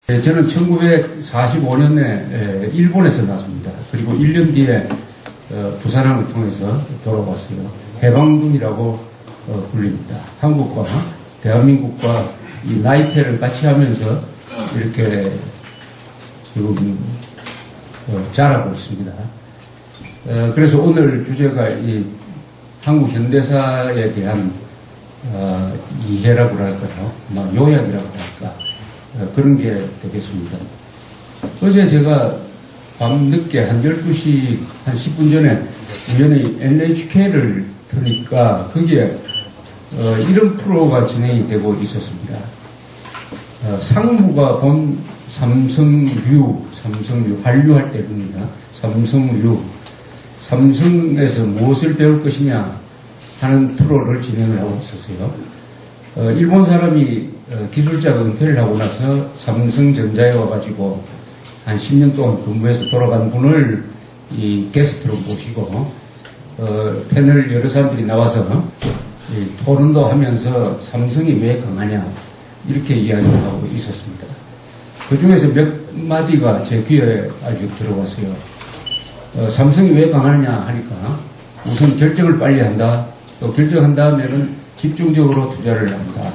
저는 1945년에 일본에서 났습니다. 그리고 1년 뒤에 부산항을 통해서 돌아왔어요. 해방군이라고 불립니다. 한국과 대한민국과 이 나이테를 같이 하면서 이렇게 지금 자라고 있습니다. 그래서 오늘 주제가 이 한국 현대사에 대한 이해라고 할까요? 요약이라고 할까? 그런 게 되겠습니다. 어제 제가 밤늦게 한 12시 한 10분 전에 우연히 NHK를 트니까 거기에 이런 프로가 진행이 되고 있었습니다. 상무가 본 삼성류 한류할 때입니다. 삼성에서 무엇을 배울 것이냐 하는 프로를 진행을 하고 있었어요. 일본 사람이 기술자가 은퇴를 하고 나서 삼성전자에 와가지고 한 10년 동안 근무해서 돌아간 분을 이 게스트로 모시고 패널 여러 사람들이 나와서 토론도 하면서 삼성이 왜 강하냐 이렇게 이야기를 하고 있었습니다. 그 중에서 몇 마디가 제 귀에 아주 들어왔어요. 삼성이 왜 강하냐 하니까 우선 결정을 빨리 한다. 또 결정한 다음에는 집중적으로 투자를 한다.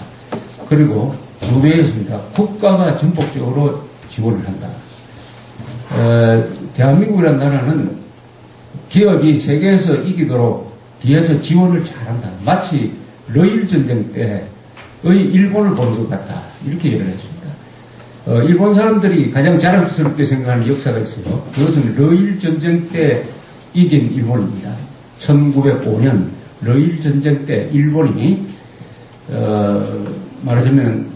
그리고 두 배였습니다. 국가가 전폭적으로 지원을 한다. 대한민국이라는 나라는 기업이 세계에서 이기도록 뒤에서 지원을 잘한다. 마치 러일 전쟁 때의 일본을 보는 것 같다. 이렇게 얘기를 했습니다. 일본 사람들이 가장 자랑스럽게 생각하는 역사가 있어요. 그것은 러일 전쟁 때 이긴 일본입니다. 1905년 러일 전쟁 때 일본이 말하자면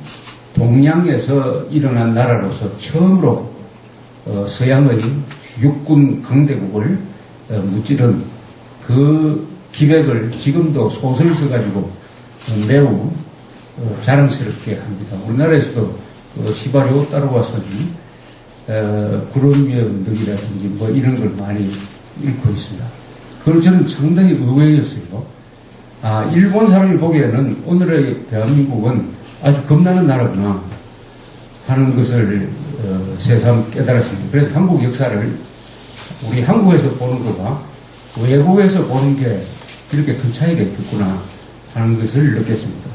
동양에서 일어난 나라로서 처음으로 서양의 육군 강대국을 무찌른 그 기백을 지금도 소설 써가지고 매우 자랑스럽게 합니다. 우리나라에서도 시바리오 따로와서는 구름 위의 언덕이라든지 뭐 이런 걸 많이 읽고 있습니다. 그걸 저는 상당히 의외였어요. 일본 사람이 보기에는 오늘의 대한민국은 아주 겁나는 나라구나 하는 것을 새삼 깨달았습니다. 그래서 한국 역사를 우리 한국에서 보는 것과 외국에서 보는 게 이렇게 큰 차이가 있겠구나 하는 것을 느꼈습니다.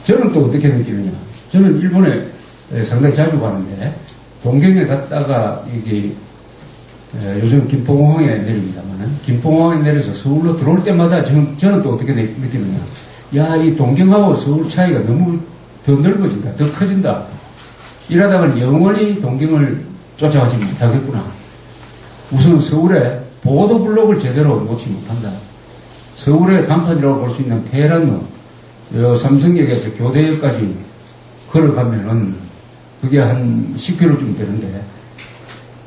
저는 또 어떻게 느끼느냐. 저는 일본에 상당히 자주 가는데 동경에 갔다가 이게 요즘 김포공항에 내립니다만은 김포공항에 내려서 서울로 들어올 때마다 저는 또 어떻게 느끼느냐. 야, 이 동경하고 서울 차이가 너무 더 넓어진다. 더 커진다. 이러다가는 영원히 동경을 쫓아가지 못하겠구나. 우선 서울에 보도블록을 제대로 놓지 못한다. 서울의 간판이라고 볼 수 있는 테헤란로, 삼성역에서 교대역까지 걸어가면은 그게 한 10km쯤 되는데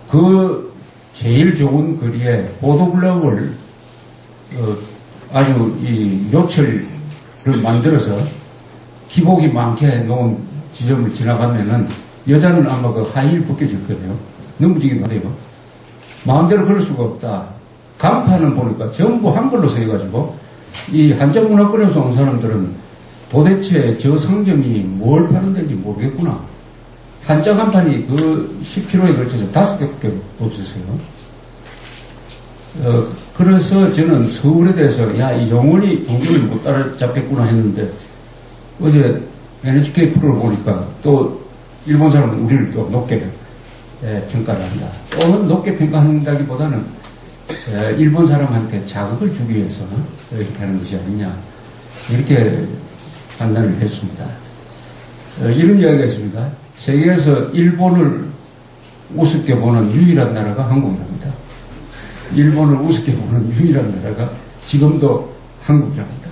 그 제일 좋은 거리에 보도블록을 아주 이 요철을 만들어서 기복이 많게 해놓은 지점을 지나가면은 여자는 아마 그 하이힐 벗겨질 거예요. 넘어지기만 해요. 마음대로 걸을 수가 없다. 간판은 보니까 전부 한글로 써가지고 이 한자 문화권에서 온 사람들은 도대체 저 상점이 뭘 파는 데인지 모르겠구나. 한자 간판이 그 10km에 걸쳐서 5개밖에 없었어요. 그래서 저는 서울에 대해서 이 영원히 동경을 못 따라잡겠구나 했는데 어제 NHK 프로를 보니까 또 일본 사람은 우리를 또 높게 평가를 한다. 또는 높게 평가한다기보다는 일본 사람한테 자극을 주기 위해서 이렇게 하는 것이 아니냐 이렇게 판단을 했습니다. 이런 이야기가 있습니다. 세계에서 일본을 우습게 보는 유일한 나라가 한국이랍니다. 일본을 우습게 보는 유일한 나라가 지금도 한국이랍니다.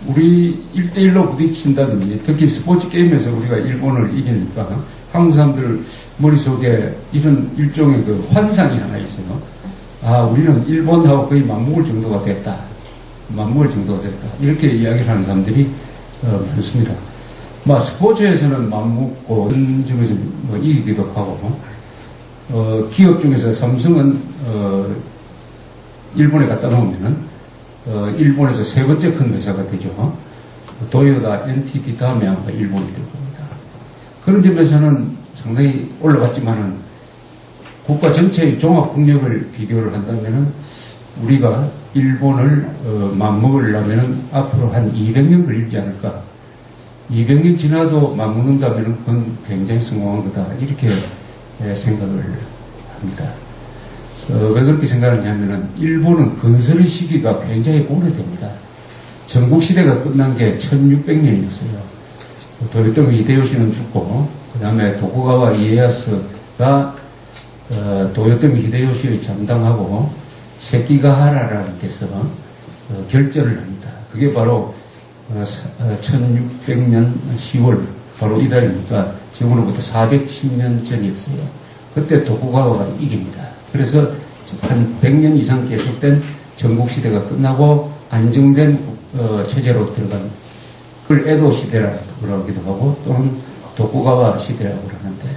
우리 1대1로 부딪힌다든지 특히 스포츠 게임에서 우리가 일본을 이기니까 한국 사람들 머릿속에 이런 일종의 그 환상이 하나 있어요. 우리는 일본하고 거의 맞먹을 정도가 됐다. 이렇게 이야기를 하는 사람들이 많습니다. 스포츠에서는 맞먹고 그런 점에서 이기기도 하고 기업 중에서 삼성은 일본에 갖다 놓으면은 일본에서 세 번째 큰 회사가 되죠. 도요타, NTT 다음에 아마 일본이 될 겁니다. 그런 점에서는 상당히 올라갔지만은 국가 전체의 종합 국력을 비교를 한다면은 우리가 일본을 맞먹으려면은 앞으로 한 200년 걸리지 않을까. 200년 지나도 맞먹는다면은 그건 굉장히 성공한 거다. 이렇게 생각을 합니다. 왜 그렇게 생각하냐면은 일본은 건설의 시기가 굉장히 오래됩니다. 전국시대가 끝난 게 1600년이었어요. 도요토미 히데요시는 죽고, 그 다음에 도쿠가와 이에야스가 도요토미 히데요시를 장당하고 세키가하라라는 데서 결전을 합니다. 그게 바로 1600년 10월 바로 이달이니까 지금으로부터 410년 전이었어요. 그때 도쿠가와가 이깁니다. 그래서 한 100년 이상 계속된 전국시대가 끝나고 안정된 체제로 들어간 그걸 에도 시대라고 그러기도 하고 또는 도쿠가와 시대라고 그러는데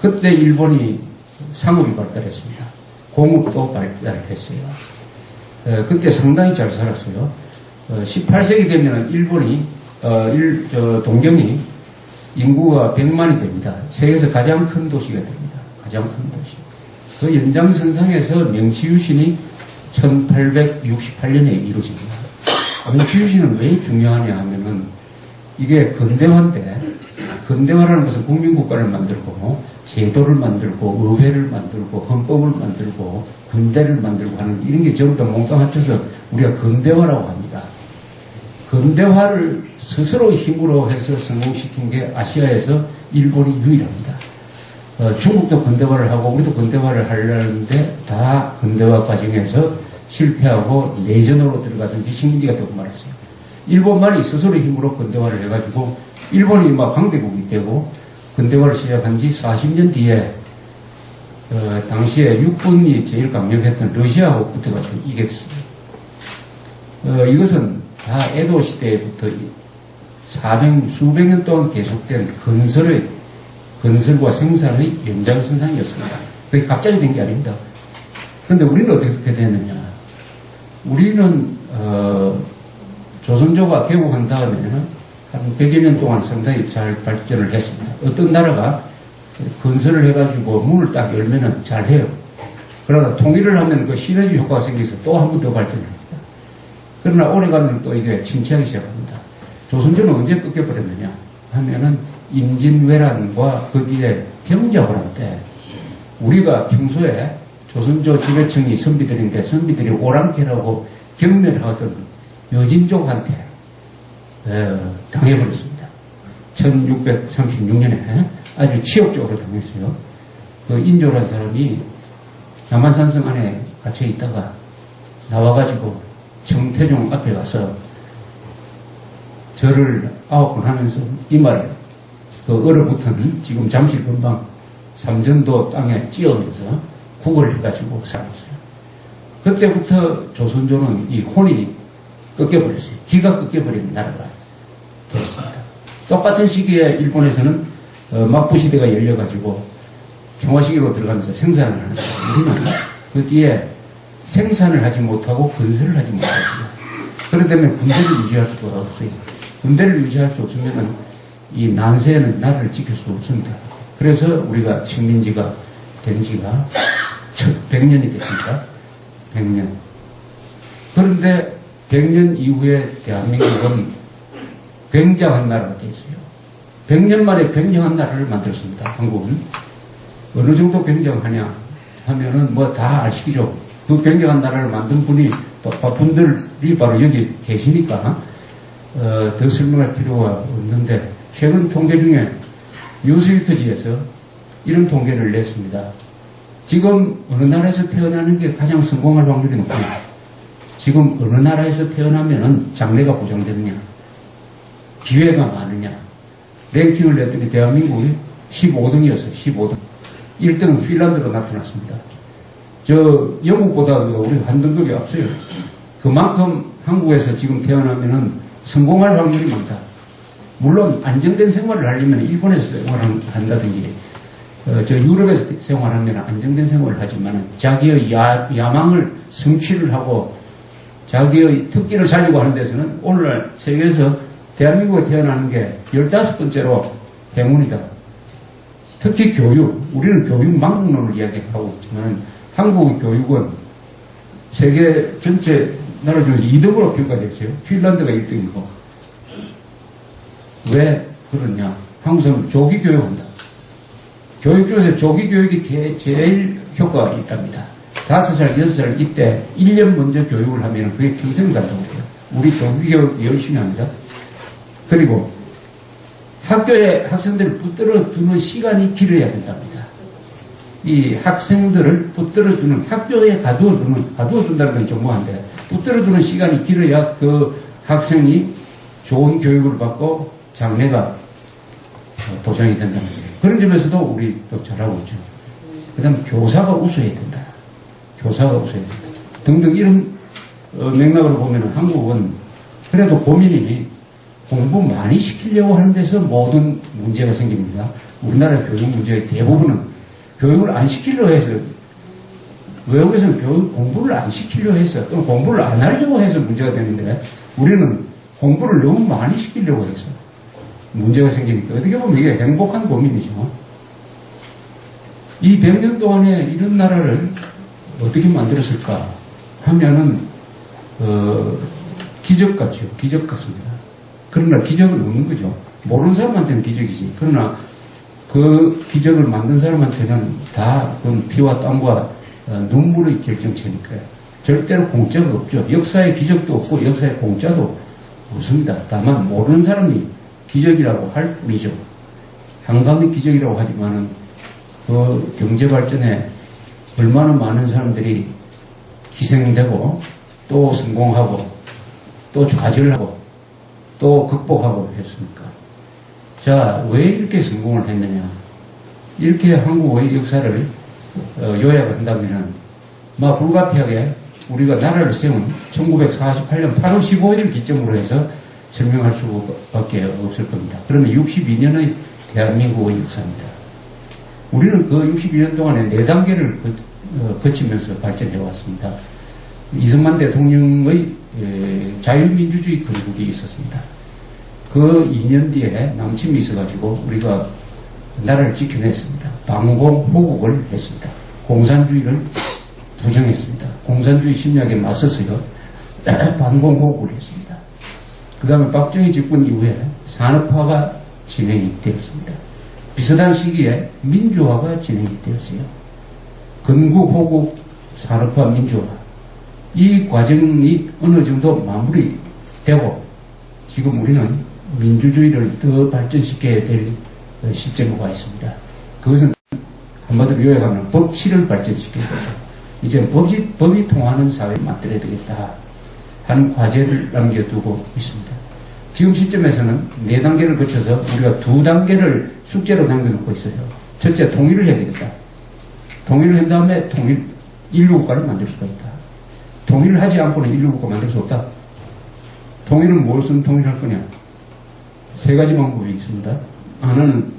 그때 일본이 상업이 발달했습니다. 공업도 발달했어요. 그때 상당히 잘 살았어요. 18세기 되면 일본이 동경이 인구가 100만이 됩니다. 세계에서 가장 큰 도시가 됩니다. 가장 큰 도시. 그 연장선상에서 명치유신이 1868년에 이루어집니다. 명치유신은 왜 중요하냐 하면은 이게 근대화인데 근대화라는 것은 국민국가를 만들고 제도를 만들고 의회를 만들고 헌법을 만들고 군대를 만들고 하는 이런 게 전부 다 몽땅 합쳐서 우리가 근대화라고 합니다. 근대화를 스스로 힘으로 해서 성공시킨 게 아시아에서 일본이 유일합니다. 중국도 근대화를 하고 우리도 근대화를 하려는데 다 근대화 과정에서 실패하고 내전으로 들어가든지 식민지가 되고 말았어요. 일본만이 스스로 힘으로 근대화를 해가지고 일본이 막 강대국이 되고 근대화를 시작한 지 40년 뒤에 당시에 육군이 제일 강력했던 러시아하고 붙어가지고 이겼어요. 이것은 다 에도 시대부터 수백 년 동안 계속된 건설과 생산의 연장선상이었습니다. 그게 갑자기 된 게 아닙니다. 그런데 우리는 어떻게 되느냐. 우리는 조선조가 개국한 다음에는 한 100여 년 동안 상당히 잘 발전을 했습니다. 어떤 나라가 건설을 해가지고 문을 딱 열면은 잘 해요. 그러다 통일을 하면 그 시너지 효과가 생겨서 또 한 번 더 발전합니다. 그러나 오래가면 또 이게 침체하기 시작합니다. 조선조는 언제 꺾여버렸느냐 하면은 임진왜란과 그 뒤에 병자호란 때 우리가 평소에 조선조 지배층이 선비들인데 선비들이 오랑캐라고 경멸하던 여진족한테 당해버렸습니다. 1636년에 아주 치욕적으로 당했어요. 그 인조라는 사람이 남한산성 안에 갇혀 있다가 나와가지고 정태종 앞에 가서 절을 9번 하면서 이 말을 얼어붙은 지금 잠실 근방 삼전도 땅에 찧으면서 국어를 해가지고 살았어요. 그때부터 조선조는 이 혼이 꺾여버렸어요. 기가 꺾여버린 나라가 되었습니다. 똑같은 시기에 일본에서는 막부시대가 열려가지고 평화시기로 들어가면서 생산을 하는 거예요. 우리는 그 뒤에 생산을 하지 못하고 건설을 하지 못했어요. 그렇기 때문에 군대를 유지할 수가 없어요. 군대를 유지할 수 없으면 이 난세는 나라를 지킬 수 없습니다. 그래서 우리가 식민지가 된 지가 100년이 됐습니다. 100년. 그런데 100년 이후에 대한민국은 굉장한 나라가 되었어요. 100년 만에 굉장한 나라를 만들었습니다. 한국은. 어느 정도 굉장하냐 하면은 뭐 다 아시죠. 그 굉장한 나라를 만든 분들이 바로 여기 계시니까 더 설명할 필요가 없는데 최근 통계 중에 뉴스위크지에서 이런 통계를 냈습니다. 지금 어느 나라에서 태어나는 게 가장 성공할 확률이 높냐. 지금 어느 나라에서 태어나면은 장래가 보장되느냐. 기회가 많으냐. 랭킹을 냈더니 대한민국이 15등이었어요. 15등. 1등은 핀란드로 나타났습니다. 영국보다도 우리 한 등급이 앞서요. 그만큼 한국에서 지금 태어나면은 성공할 확률이 많다. 물론 안정된 생활을 하려면 일본에서 생활한다든지 유럽에서 생활하면 안정된 생활을 하지만 자기의 야망을 성취를 하고 자기의 특기를 살리고 하는 데서는 오늘날 세계에서 대한민국에 태어나는 게 15번째로 행운이다. 특히 교육, 우리는 교육 막론을 이야기하고 있지만 한국의 교육은 세계 전체 나라 중에서 2등으로 평가됐어요. 핀란드가 1등이고. 왜 그러냐? 한국 사람은 조기 교육한다. 교육 중에서 조기 교육이 제일 효과가 있답니다. 5살, 6살 이때 1년 먼저 교육을 하면 그게 평생을 간다고 해요. 우리 조기 교육 열심히 합니다. 그리고 학교에 학생들을 붙들어 두는 시간이 길어야 된답니다. 이 학생들을 붙들어 두는, 학교에 가두어 둔다는 건 정보한데, 붙들어 두는 시간이 길어야 그 학생이 좋은 교육을 받고 장래가 보장이 된다는 거예요. 그런 점에서도 우리 또 잘하고 있죠. 그 다음 교사가 웃어야 된다. 교사가 웃어야 된다. 등등 이런 맥락으로 보면 한국은 그래도 고민이 공부 많이 시키려고 하는 데서 모든 문제가 생깁니다. 우리나라 교육 문제의 대부분은 교육을 안 시키려고 해서, 외국에서는 공부를 안 시키려고 해서, 또 공부를 안 하려고 해서 문제가 되는데, 우리는 공부를 너무 많이 시키려고 해서 문제가 생기니까, 어떻게 보면 이게 행복한 고민이죠. 이 100년 동안에 이런 나라를 어떻게 만들었을까 하면은, 기적 같죠. 기적 같습니다. 그러나 기적은 없는 거죠. 모르는 사람한테는 기적이지. 그러나 그 기적을 만든 사람한테는 다 그건 피와 땀과 눈물의 결정체니까요. 절대로 공짜가 없죠. 역사의 기적도 없고 역사의 공짜도 없습니다. 다만 모르는 사람이 기적이라고 할 뿐이죠. 한강의 기적이라고 하지만은 그 경제 발전에 얼마나 많은 사람들이 희생되고 또 성공하고 또 좌절하고 또 극복하고 했습니까? 자, 왜 이렇게 성공을 했느냐? 이렇게 한국의 역사를 요약한다면은 불가피하게 우리가 나라를 세운 1948년 8월 15일 기점으로 해서 설명할 수밖에 없을 겁니다. 그러면 62년의 대한민국의 역사입니다. 우리는 그 62년 동안에 4단계를 거치면서 발전해 왔습니다. 이승만 대통령의 자유민주주의 건국이 있었습니다. 그 2년 뒤에 남침이 있어가지고 우리가 나라를 지켜냈습니다. 반공호국을 했습니다. 공산주의를 부정했습니다. 공산주의 침략에 맞섰어요. 반공호국을 했습니다. 그 다음에 박정희 집권 이후에 산업화가 진행이 되었습니다. 비슷한 시기에 민주화가 진행이 되었어요. 건국호국, 산업화, 민주화. 이 과정이 어느 정도 마무리되고 지금 우리는 민주주의를 더 발전시켜야 될 시점에 와 있습니다. 그것은 한마디로 요약하면 법치를 발전시키는 거죠. 이제 법이 통하는 사회를 만들어야 되겠다 하는 과제를 남겨두고 있습니다. 지금 시점에서는 4단계를 거쳐서 우리가 2단계를 숙제로 남겨놓고 있어요. 첫째, 통일을 해야 되겠다. 통일을 한 다음에 인류국가를 만들 수가 있다. 통일을 하지 않고는 인류국가 만들 수 없다. 통일은 무엇을 통일할 거냐? 3가지 방법이 있습니다. 하나는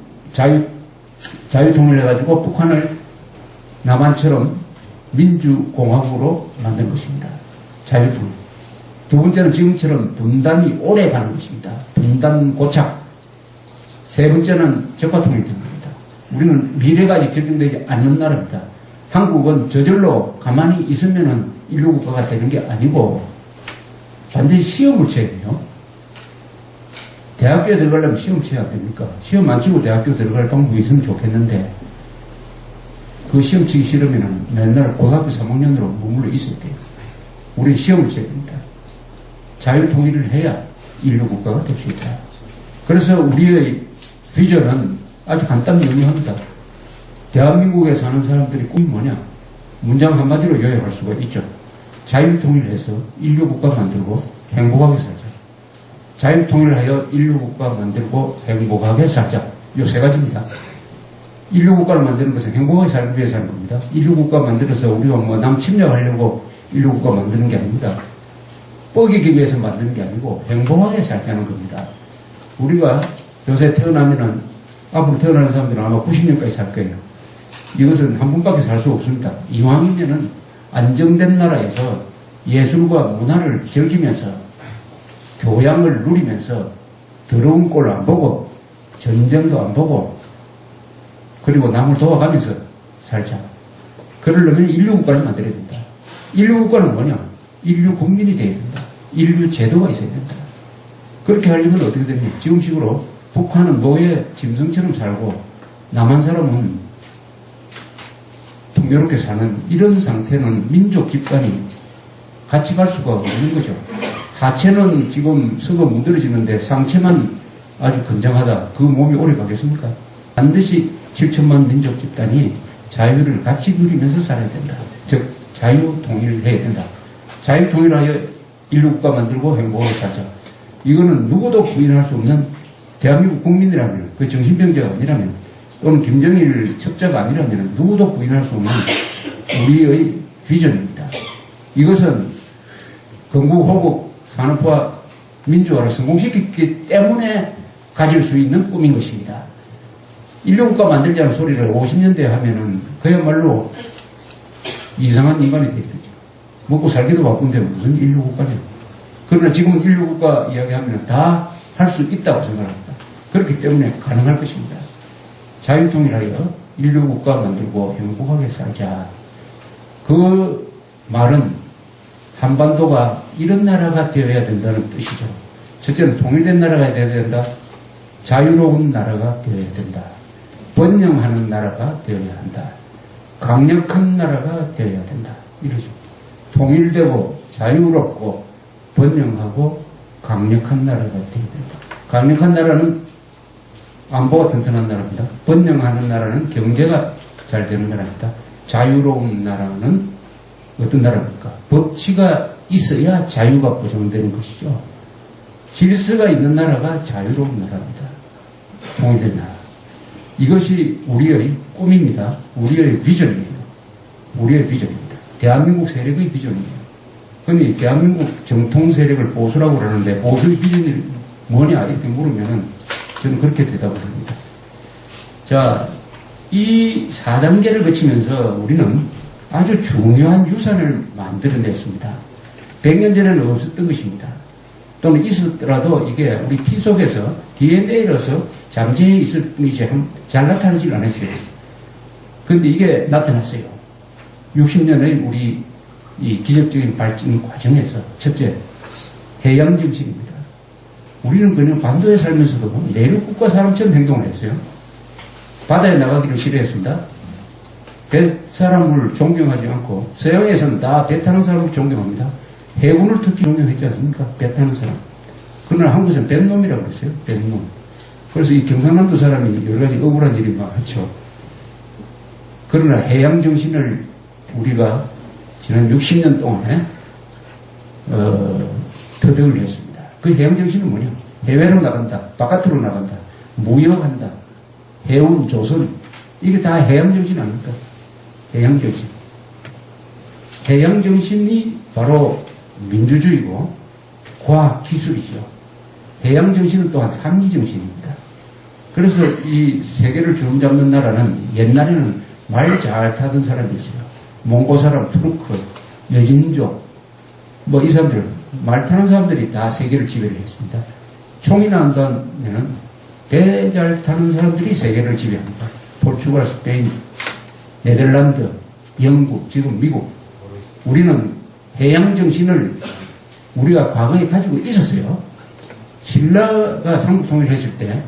자유통일해가지고 북한을 남한처럼 민주공화국으로 만든 것입니다. 자유통일. 2번째는 지금처럼 분단이 오래 가는 것입니다. 분단 고착. 3번째는 적화통일 되는 겁니다. 우리는 미래가 아직 결정되지 않는 나라입니다. 한국은 저절로 가만히 있으면은 인류국가가 되는 게 아니고 반드시 시험을 쳐야 돼요. 대학교에 들어가려면 시험 쳐야 됩니까? 시험 안 치고 대학교 들어갈 방법이 있으면 좋겠는데 그 시험 치기 싫으면은 맨날 고등학교 3학년으로 머물러 있어야 돼요. 우리 시험을 쳐야 됩니다. 자유통일을 해야 인류국가가 될 수 있다. 그래서 우리의 비전은 아주 간단히 명료합니다. 대한민국에 사는 사람들이 꿈이 뭐냐? 문장 한마디로 요약할 수가 있죠. 자유통일해서 인류국가 만들고 행복하게 살자. 자유통일하여 인류국가 만들고 행복하게 살자. 요 3가지입니다. 인류국가를 만드는 것은 행복하게 살기 위해서 하는 겁니다. 인류국가 만들어서 우리가 남 침략하려고 인류국가 만드는 게 아닙니다. 뻐기기 위해서 만드는 게 아니고 행복하게 살자는 겁니다. 우리가 요새 태어나면은 앞으로 태어나는 사람들은 아마 90년까지 살 거예요. 이것은 한 번밖에 살 수 없습니다. 이왕이면은 안정된 나라에서 예술과 문화를 즐기면서 교양을 누리면서 더러운 꼴 안 보고 전쟁도 안 보고 그리고 남을 도와가면서 살자. 그러려면 인류국가를 만들어야 된다. 인류국가는 뭐냐? 인류 국민이 돼야 된다. 인류 제도가 있어야 된다. 그렇게 하려면 어떻게 되냐? 지금식으로 북한은 노예 짐승처럼 살고 남한 사람은 풍요롭게 사는 이런 상태는 민족 집단이 같이 갈 수가 없는 거죠. 하체는 지금 썩어 문드러지는데 상체만 아주 건장하다. 그 몸이 오래 가겠습니까? 반드시 7천만 민족 집단이 자유를 같이 누리면서 살아야 된다. 즉 자유통일을 해야 된다. 자유통일하여 인류국가 만들고 행복하게 살자. 이거는 누구도 부인할 수 없는 대한민국 국민이라면, 그 정신병자가 아니라면, 또는 김정일 첩자가 아니라면 누구도 부인할 수 없는 우리의 비전입니다. 이것은 건국호국 산업화 민주화를 성공시켰기 때문에 가질 수 있는 꿈인 것입니다. 인류국가 만들자는 소리를 50년대에 하면은 그야말로 이상한 인간이 되겠죠. 먹고 살기도 바쁜데 무슨 인류국가냐. 그러나 지금은 인류국가 이야기하면 다 할 수 있다고 생각합니다. 그렇기 때문에 가능할 것입니다. 자유통일하여 인류국가 만들고 행복하게 살자. 그 말은 한반도가 이런 나라가 되어야 된다는 뜻이죠. 첫째는 통일된 나라가 되어야 된다. 자유로운 나라가 되어야 된다. 번영하는 나라가 되어야 한다. 강력한 나라가 되어야 된다. 이러죠. 통일되고 자유롭고 번영하고 강력한 나라가 되어야 된다. 강력한 나라는 안보가 튼튼한 나라입니다. 번영하는 나라는 경제가 잘 되는 나라입니다. 자유로운 나라는 어떤 나라입니까? 법치가 있어야 자유가 보장되는 것이죠. 질서가 있는 나라가 자유로운 나라입니다. 통일된 나라. 이것이 우리의 꿈입니다. 우리의 비전이에요. 우리의 비전입니다. 대한민국 세력의 비전이에요. 그런데 대한민국 정통 세력을 보수라고 그러는데 보수의 비전이 뭐냐 이렇게 물으면은 저는 그렇게 대답을 합니다. 자, 이 4단계를 거치면서 우리는 아주 중요한 유산을 만들어냈습니다. 100년 전에는 없었던 것입니다. 또는 있었더라도 이게 우리 피 속에서 DNA로서 잠재해 있을 뿐이지 잘 나타나질 않았어요. 그런데 이게 나타났어요. 60년의 우리 이 기적적인 발전 과정에서 첫째, 해양정신입니다. 우리는 그냥 반도에 살면서도 내륙국가 사람처럼 행동을 했어요. 바다에 나가기를 싫어했습니다. 배 사람을 존경하지 않고, 서양에서는 다 배 타는 사람을 존경합니다. 해군을 특히 존경했지 않습니까? 배 타는 사람. 그러나 한국에서는 뱃놈이라고 그랬어요. 뱃놈. 그래서 이 경상남도 사람이 여러 가지 억울한 일이 많죠. 그러나 해양정신을 우리가 지난 60년 동안에 터득을 했습니다. 그 해양정신은 뭐냐? 해외로 나간다, 바깥으로 나간다, 무역한다, 해운, 조선, 이게 다 해양정신 아닙니까? 해양정신. 해양정신이 바로 민주주의고 과학기술이죠. 해양정신은 또한 삼기정신입니다. 그래서 이 세계를 주름잡는 나라는 옛날에는 말 잘 타던 사람이 있어요. 몽고 사람, 투르크, 여진족, 뭐 이 사람들, 말 타는 사람들이 다 세계를 지배를 했습니다. 총이 나온다면은 배 잘 타는 사람들이 세계를 지배합니다. 포르투갈, 스페인, 네덜란드, 영국, 지금 미국. 우리는 해양정신을 우리가 과거에 가지고 있었어요. 신라가 삼국통일을 했을 때,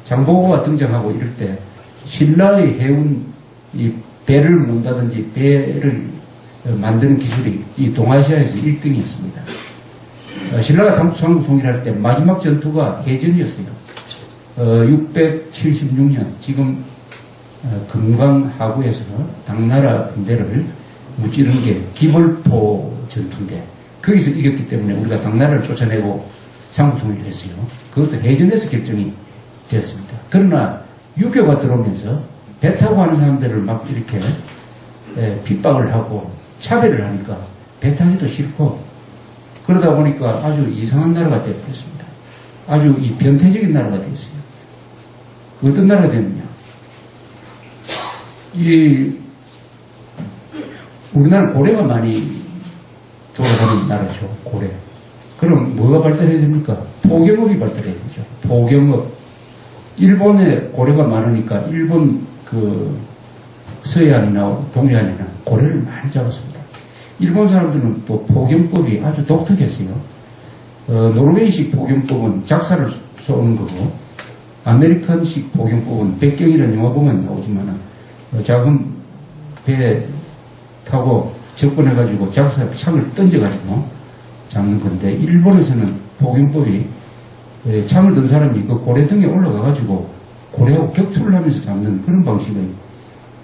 장보고가 등장하고 이럴 때, 신라의 해운, 이 배를 문다든지 배를 만드는 기술이 이 동아시아에서 1등이었습니다. 신라가 삼국통일할 때 마지막 전투가 해전이었어요. 676년, 지금 금강하구에서 당나라 군대를 무찌른 게 기벌포 전투인데, 거기서 이겼기 때문에 우리가 당나라를 쫓아내고 삼국통일을 했어요. 그것도 해전에서 결정이 되었습니다. 그러나 유교가 들어오면서 배 타고 가는 사람들을 막 이렇게 핍박을 하고 차별을 하니까 배 타기도 싫고, 그러다 보니까 아주 이상한 나라가 되어버렸습니다. 아주 이 변태적인 나라가 되었어요. 어떤 나라가 되었느냐? 우리나라는 고래가 많이 돌아가는 나라죠. 고래. 그럼 뭐가 발달해야 됩니까? 포경업이 발달해야 되죠. 포경업. 일본에 고래가 많으니까 일본 그 서해안이나 동해안이나 고래를 많이 잡았습니다. 일본 사람들은 또 포경법이 아주 독특했어요. 노르웨이식 포경법은 작사를 쏘는 거고, 아메리칸식 포경법은 백경이라는 영화 보면 나오지만 작은 배 타고 접근해가지고 창을 던져가지고 잡는 건데, 일본에서는 포경법이 창을 든 사람이 그 고래 등에 올라가가지고 고래하고 격투를 하면서 잡는 그런 방식의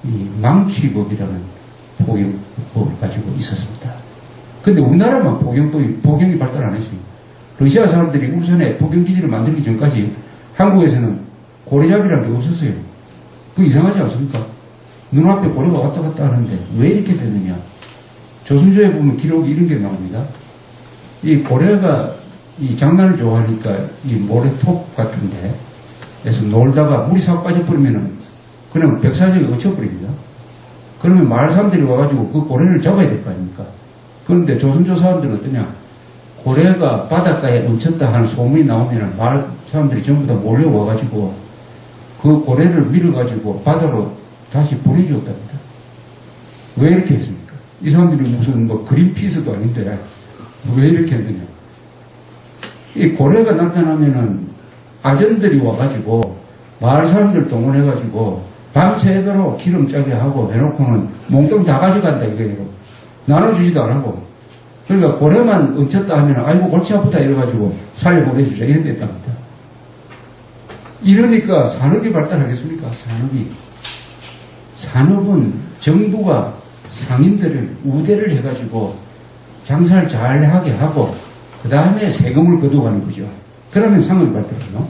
이 망치법이라는 포경법을 가지고 있었습니다. 근데 우리나라만 포경이 발달 안 했어요. 러시아 사람들이 울산에 포경기지를 만들기 전까지 한국에서는 고래잡이라는 게 없었어요. 그 이상하지 않습니까? 눈앞에 고래가 왔다 갔다 하는데 왜 이렇게 되느냐? 조선조에 보면 기록이 이런 게 나옵니다. 이 고래가 이 장난을 좋아하니까 이 모래톱 같은데 에서 놀다가 물이 싹 빠져버리면은 그냥 벽사지에 얹혀버립니다. 그러면 마을 사람들이 와가지고 그 고래를 잡아야 될 거 아닙니까? 그런데 조선조 사람들은 어떠냐? 고래가 바닷가에 얹혔다 하는 소문이 나오면 마을 사람들이 전부 다 몰려와가지고 그 고래를 밀어가지고 바다로 다시 보내주었답니다. 왜 이렇게 했습니까? 이 사람들이 무슨 뭐 그린피스도 아닌데 왜 이렇게 했느냐? 이 고래가 나타나면은 아전들이 와가지고 마을 사람들 동원해가지고 밤새도록 기름 짜게 하고 해놓고는 몽땅 다 가져간다 이거예요. 나눠주지도 안 하고. 그러니까 고래만 얹혔다 하면 아이고 골치 아프다 이래가지고 살려보내주자 이렇게 했답니다. 이러니까 산업이 발달하겠습니까? 산업은 정부가 상인들을 우대를 해가지고 장사를 잘하게 하고 그 다음에 세금을 거둬가는 거죠. 그러면 상업이 발달해요.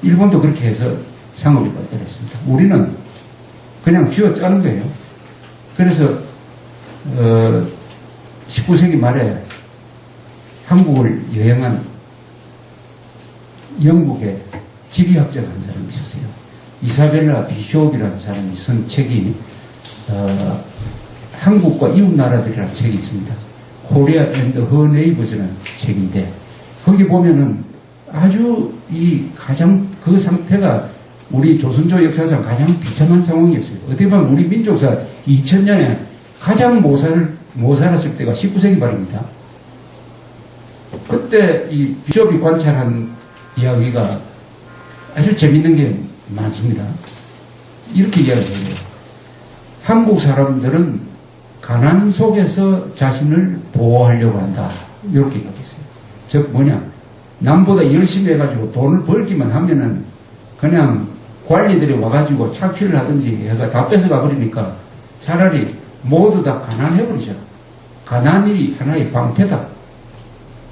일본도 그렇게 해서 상업이 발달했습니다. 우리는 그냥 쥐어짜는 거예요. 그래서 19세기 말에 한국을 여행한 영국의 지리학자가 한 사람이 있었어요. 이사벨라 비숍이라는 사람이 쓴 책이 한국과 이웃 나라들이라는 책이 있습니다. 코리아 앤드 허 네이버즈라는 책인데 거기 보면은 아주 가장 그 상태가 우리 조선조 역사상 가장 비참한 상황이었어요. 어떻게 보면 우리 민족사 2000년에 가장 못 살았을 때가 19세기 말입니다. 그때 이 비숍이 관찰한 이야기가 아주 재밌는 게 많습니다. 이렇게 이야기해요. 한국 사람들은 가난 속에서 자신을 보호하려고 한다. 이렇게 이야기했어요. 즉 뭐냐? 남보다 열심히 해가지고 돈을 벌기만 하면은 그냥 관리들이 와가지고 착취를 하든지 해가 다 뺏어가 버리니까 차라리 모두 다 가난해버리자. 가난이 하나의 방패다.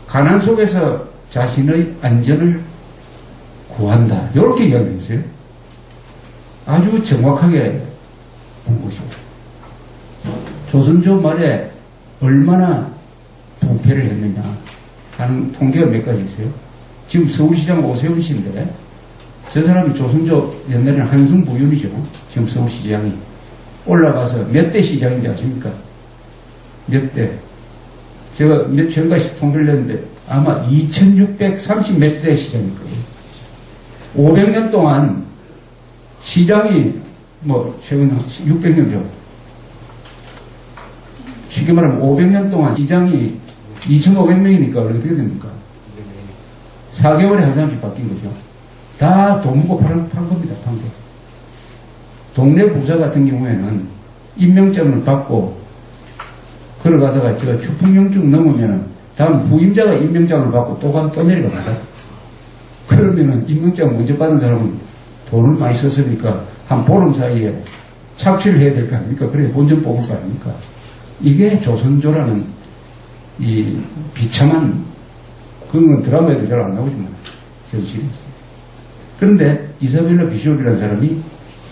가난 속에서 자신의 안전을 구한다. 이렇게 이야기했어요. 아주 정확하게 본 것이죠. 조선조 말에 얼마나 부패를 했느냐 하는 통계가 몇 가지 있어요. 지금 서울시장 오세훈 씨인데 저 사람이 조선조 옛날에는 한승부윤이죠. 지금 서울시장이 올라가서 몇 대 시장인지 아십니까? 몇 대? 제가 몇 전까지 통계를 냈는데 아마 2630 몇 대 시장일 거예요. 500년 동안 시장이 최근 600년이죠. 쉽게 말하면 500년 동안 시장이 2,500명이니까 어떻게 됩니까? 4개월에 한 사람씩 바뀐 거죠. 다 돈 묻고 판 겁니다. 판 거. 동네 부자 같은 경우에는 임명장을 받고 걸어가다가 제가 추풍령중 넘으면은 다음 후임자가 임명장을 받고 또 내려갑니다. 그러면은 임명장 먼저 받은 사람은 돈을 많이 썼으니까 한 보름 사이에 착취를 해야 될 거 아닙니까? 그래 본전 뽑을 거 아닙니까? 이게 조선조라는 이 비참한 그런 건 드라마에도 잘 안 나오지만 현실이었어요. 그런데 이사벨라 비숍이라는 사람이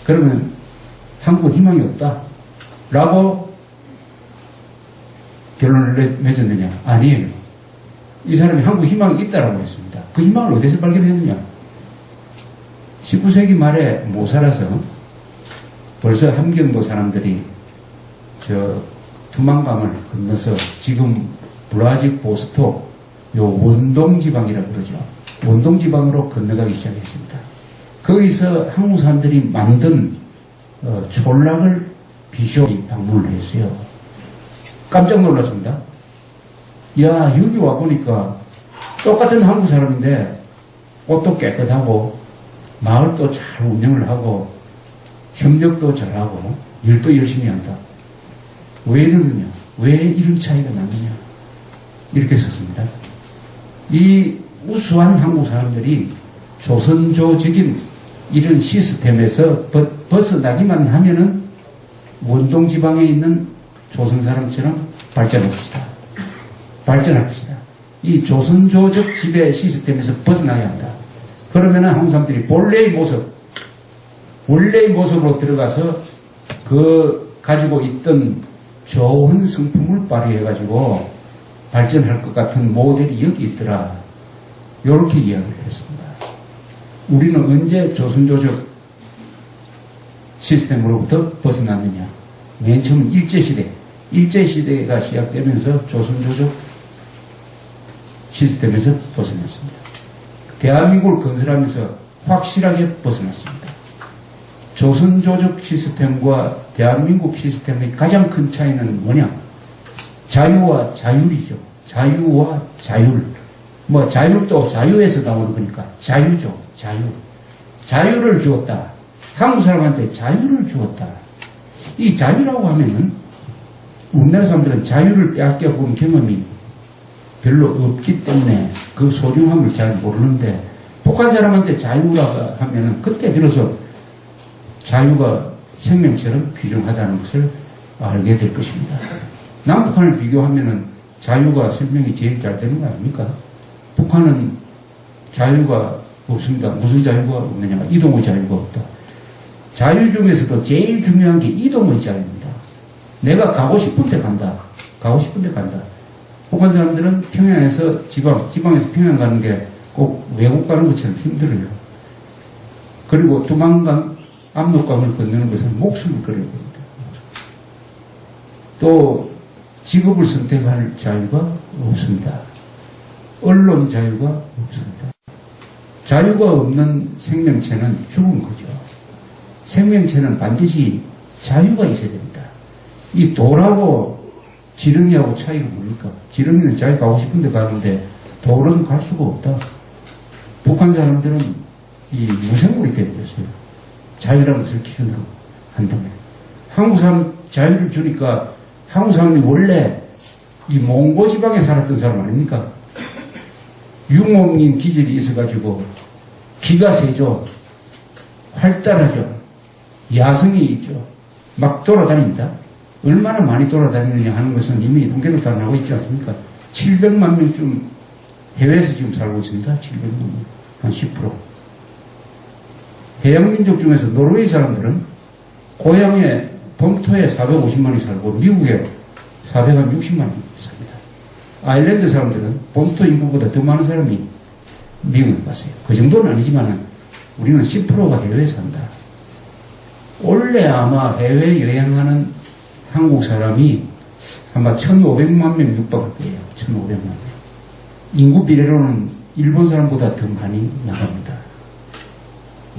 그러면 한국 희망이 없다 라고 결론을 맺었느냐? 아니에요. 이 사람이 한국 희망이 있다라고 했습니다. 그 희망을 어디서 발견했느냐? 19세기 말에 못 살아서 벌써 함경도 사람들이 두만강을 건너서 지금 블라디보스톡 원동지방이라고 그러죠. 원동지방으로 건너가기 시작했습니다. 거기서 한국 사람들이 만든 촌락을 비숍이 방문을 했어요. 깜짝 놀랐습니다. 야, 여기 와보니까 똑같은 한국 사람인데 옷도 깨끗하고 마을도 잘 운영을 하고 협력도 잘하고 일도 열심히 한다. 왜 이러느냐? 왜 이런 차이가 나느냐? 이렇게 썼습니다. 이 우수한 한국 사람들이 조선조적인 이런 시스템에서 벗어나기만 하면은 원동 지방에 있는 조선 사람처럼 발전합시다. 발전합시다. 이 조선조적 지배 시스템에서 벗어나야 한다. 그러면은 한국 사람들이 원래의 모습으로 들어가서 그 가지고 있던 좋은 성품을 발휘해가지고 발전할 것 같은 모델이 여기 있더라. 이렇게 이야기를 했습니다. 우리는 언제 조선조적 시스템으로부터 벗어났느냐? 맨 처음 일제시대가 시작되면서 조선조적 시스템에서 벗어났습니다. 대한민국을 건설하면서 확실하게 벗어났습니다. 조선조적 시스템과 대한민국 시스템의 가장 큰 차이는 뭐냐? 자유와 자율이죠. 자유와 자율. 자율도 자유에서 나오는 거니까 자유죠. 자유. 자유를 주었다. 한국 사람한테 자유를 주었다. 이 자유라고 하면은 우리나라 사람들은 자유를 빼앗겨 본 경험이 별로 없기 때문에 그 소중함을 잘 모르는데 북한 사람한테 자유라고 하면은 그때 비로소 자유가 생명처럼 귀중하다는 것을 알게 될 것입니다. 남북한을 비교하면은 자유가 생명이 제일 잘 되는 거 아닙니까? 북한은 자유가 없습니다. 무슨 자유가 없느냐? 이동의 자유가 없다. 자유 중에서도 제일 중요한 게 이동의 자유입니다. 내가 가고 싶은 데 간다. 가고 싶은 데 간다. 북한 사람들은 평양에서 지방에서 평양 가는 게 꼭 외국 가는 것처럼 힘들어요. 그리고 두만강, 압록강을 건너는 것은 목숨을 걸어야 됩니다. 또 직업을 선택할 자유가 없습니다. 언론 자유가 없습니다. 자유가 없는 생명체는 죽은 거죠. 생명체는 반드시 자유가 있어야 됩니다. 이 돌하고 지렁이하고 차이가 뭡니까? 지렁이는 자기 가고 싶은 데 가는데 돌은 갈 수가 없다. 북한 사람들은 이 무생물이 되어버렸어요. 자유라는 것을 기준으로 한다면. 한국 사람 자유를 주니까 한국 사람이 원래 이 몽고 지방에 살았던 사람 아닙니까? 유목민 기질이 있어가지고 기가 세죠. 활달하죠. 야성이 있죠. 막 돌아다닙니다. 얼마나 많이 돌아다니느냐 하는 것은 이미 통계로 다 나오고 있지 않습니까? 700만 명쯤 해외에서 지금 살고 있습니다. 700만 명. 한 10%. 해양민족 중에서 노르웨이 사람들은 고향에 본토에 450만이 살고 미국에 460만이 삽니다. 아일랜드 사람들은 본토 인구보다 더 많은 사람이 미국에 갔어요. 그 정도는 아니지만 우리는 10%가 해외에 산다. 원래 아마 해외 여행하는 한국 사람이 아마 1,500만 명 육박할 거예요. 1,500만 명. 인구 비례로는 일본 사람보다 더 많이 나갑니다.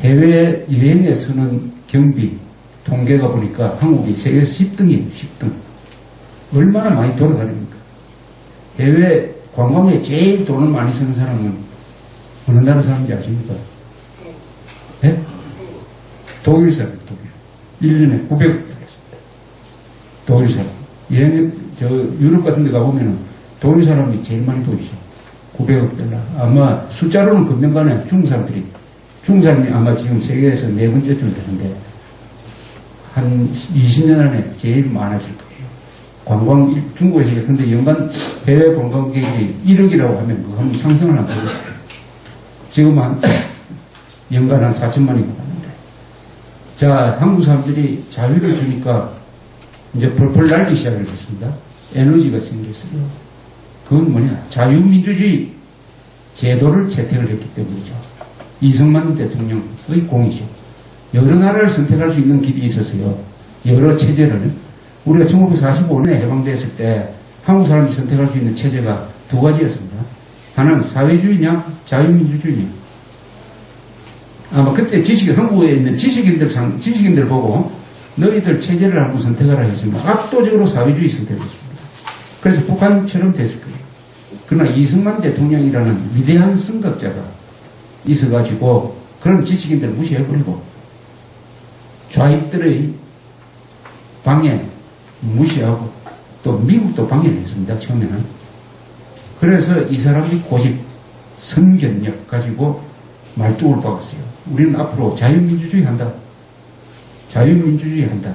해외 여행에서는 경비, 통계가 보니까 한국이 세계에서 10등이에요. 10등. 얼마나 많이 돌아다닙니까? 해외 관광에 제일 돈을 많이 쓰는 사람은 어느 나라 사람인지 아십니까? 네? 독일 사람, 독일. 1년에 900억 달했습니다. 독일 사람. 유럽 같은 데 가보면 독일 사람이 제일 많이 보이죠. 900억 달러. 아마 숫자로는 금년간에 중국 사람이 아마 지금 세계에서 4번째쯤 되는데 한 20년 안에 제일 많아질 거예요. 중국에서 근데 연간 해외 관광객이 1억이라고 하면 그거 한번 상상을 한번 해보세요. 지금 연간 한 4천만이 가는데. 자, 한국 사람들이 자유를 주니까 이제 펄펄 날기 시작을 했습니다. 에너지가 생겼어요. 그건 뭐냐? 자유민주주의 제도를 채택을 했기 때문이죠. 이승만 대통령의 공이죠. 여러 나라를 선택할 수 있는 길이 있어서요. 여러 체제를 우리가 1945년에 해방됐을 때 한국 사람이 선택할 수 있는 체제가 두 가지였습니다. 하나는 사회주의냐 자유민주주의냐. 아마 그때 한국에 있는 지식인들 보고 너희들 체제를 한번 선택하라 했으면 압도적으로 사회주의 선택했습니다. 그래서 북한처럼 됐을 거예요. 그러나 이승만 대통령이라는 위대한 선각자가 있어가지고 그런 지식인들을 무시해버리고 좌익들의 방해 무시하고 또 미국도 방해를 했습니다. 처음에는. 그래서 이 사람이 고집, 선견력 가지고 말뚝을 박았어요. 우리는 앞으로 자유민주주의 한다. 자유민주주의 한다.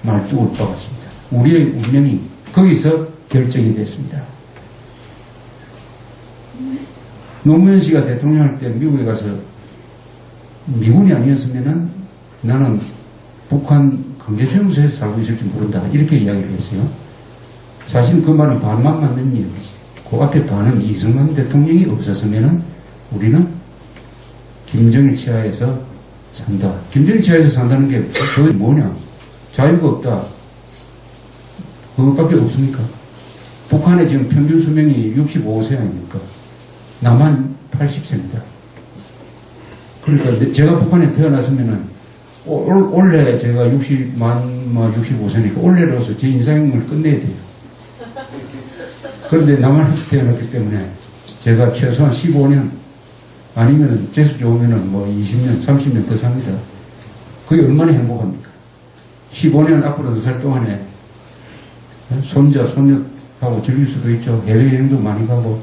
말뚝을 박았습니다. 우리의 운명이 거기서 결정이 됐습니다. 노무현 씨가 대통령 할 때 미국에 가서 미군이 아니었으면은 나는 북한 강제수용소에서 살고 있을지 모른다. 이렇게 이야기를 했어요. 사실 그 말은 반만 맞는 이야기지. 그 앞에 반은 이승만 대통령이 없었으면은 우리는 김정일 치하에서 산다. 김정일 치하에서 산다는 게 그게 뭐냐? 자유가 없다. 그것밖에 없습니까? 북한의 지금 평균 수명이 65세 아닙니까? 남한 80세입니다. 그러니까 제가 북한에 태어났으면은 올해 제가 65세니까 올해로서 제 인생을 끝내야 돼요. 그런데 남한에서 태어났기 때문에 제가 최소한 15년 아니면 재수 좋으면은 뭐 20년, 30년 더 삽니다. 그게 얼마나 행복합니까? 15년 앞으로 더 살 동안에 손자, 손녀하고 즐길 수도 있죠. 해외여행도 많이 가고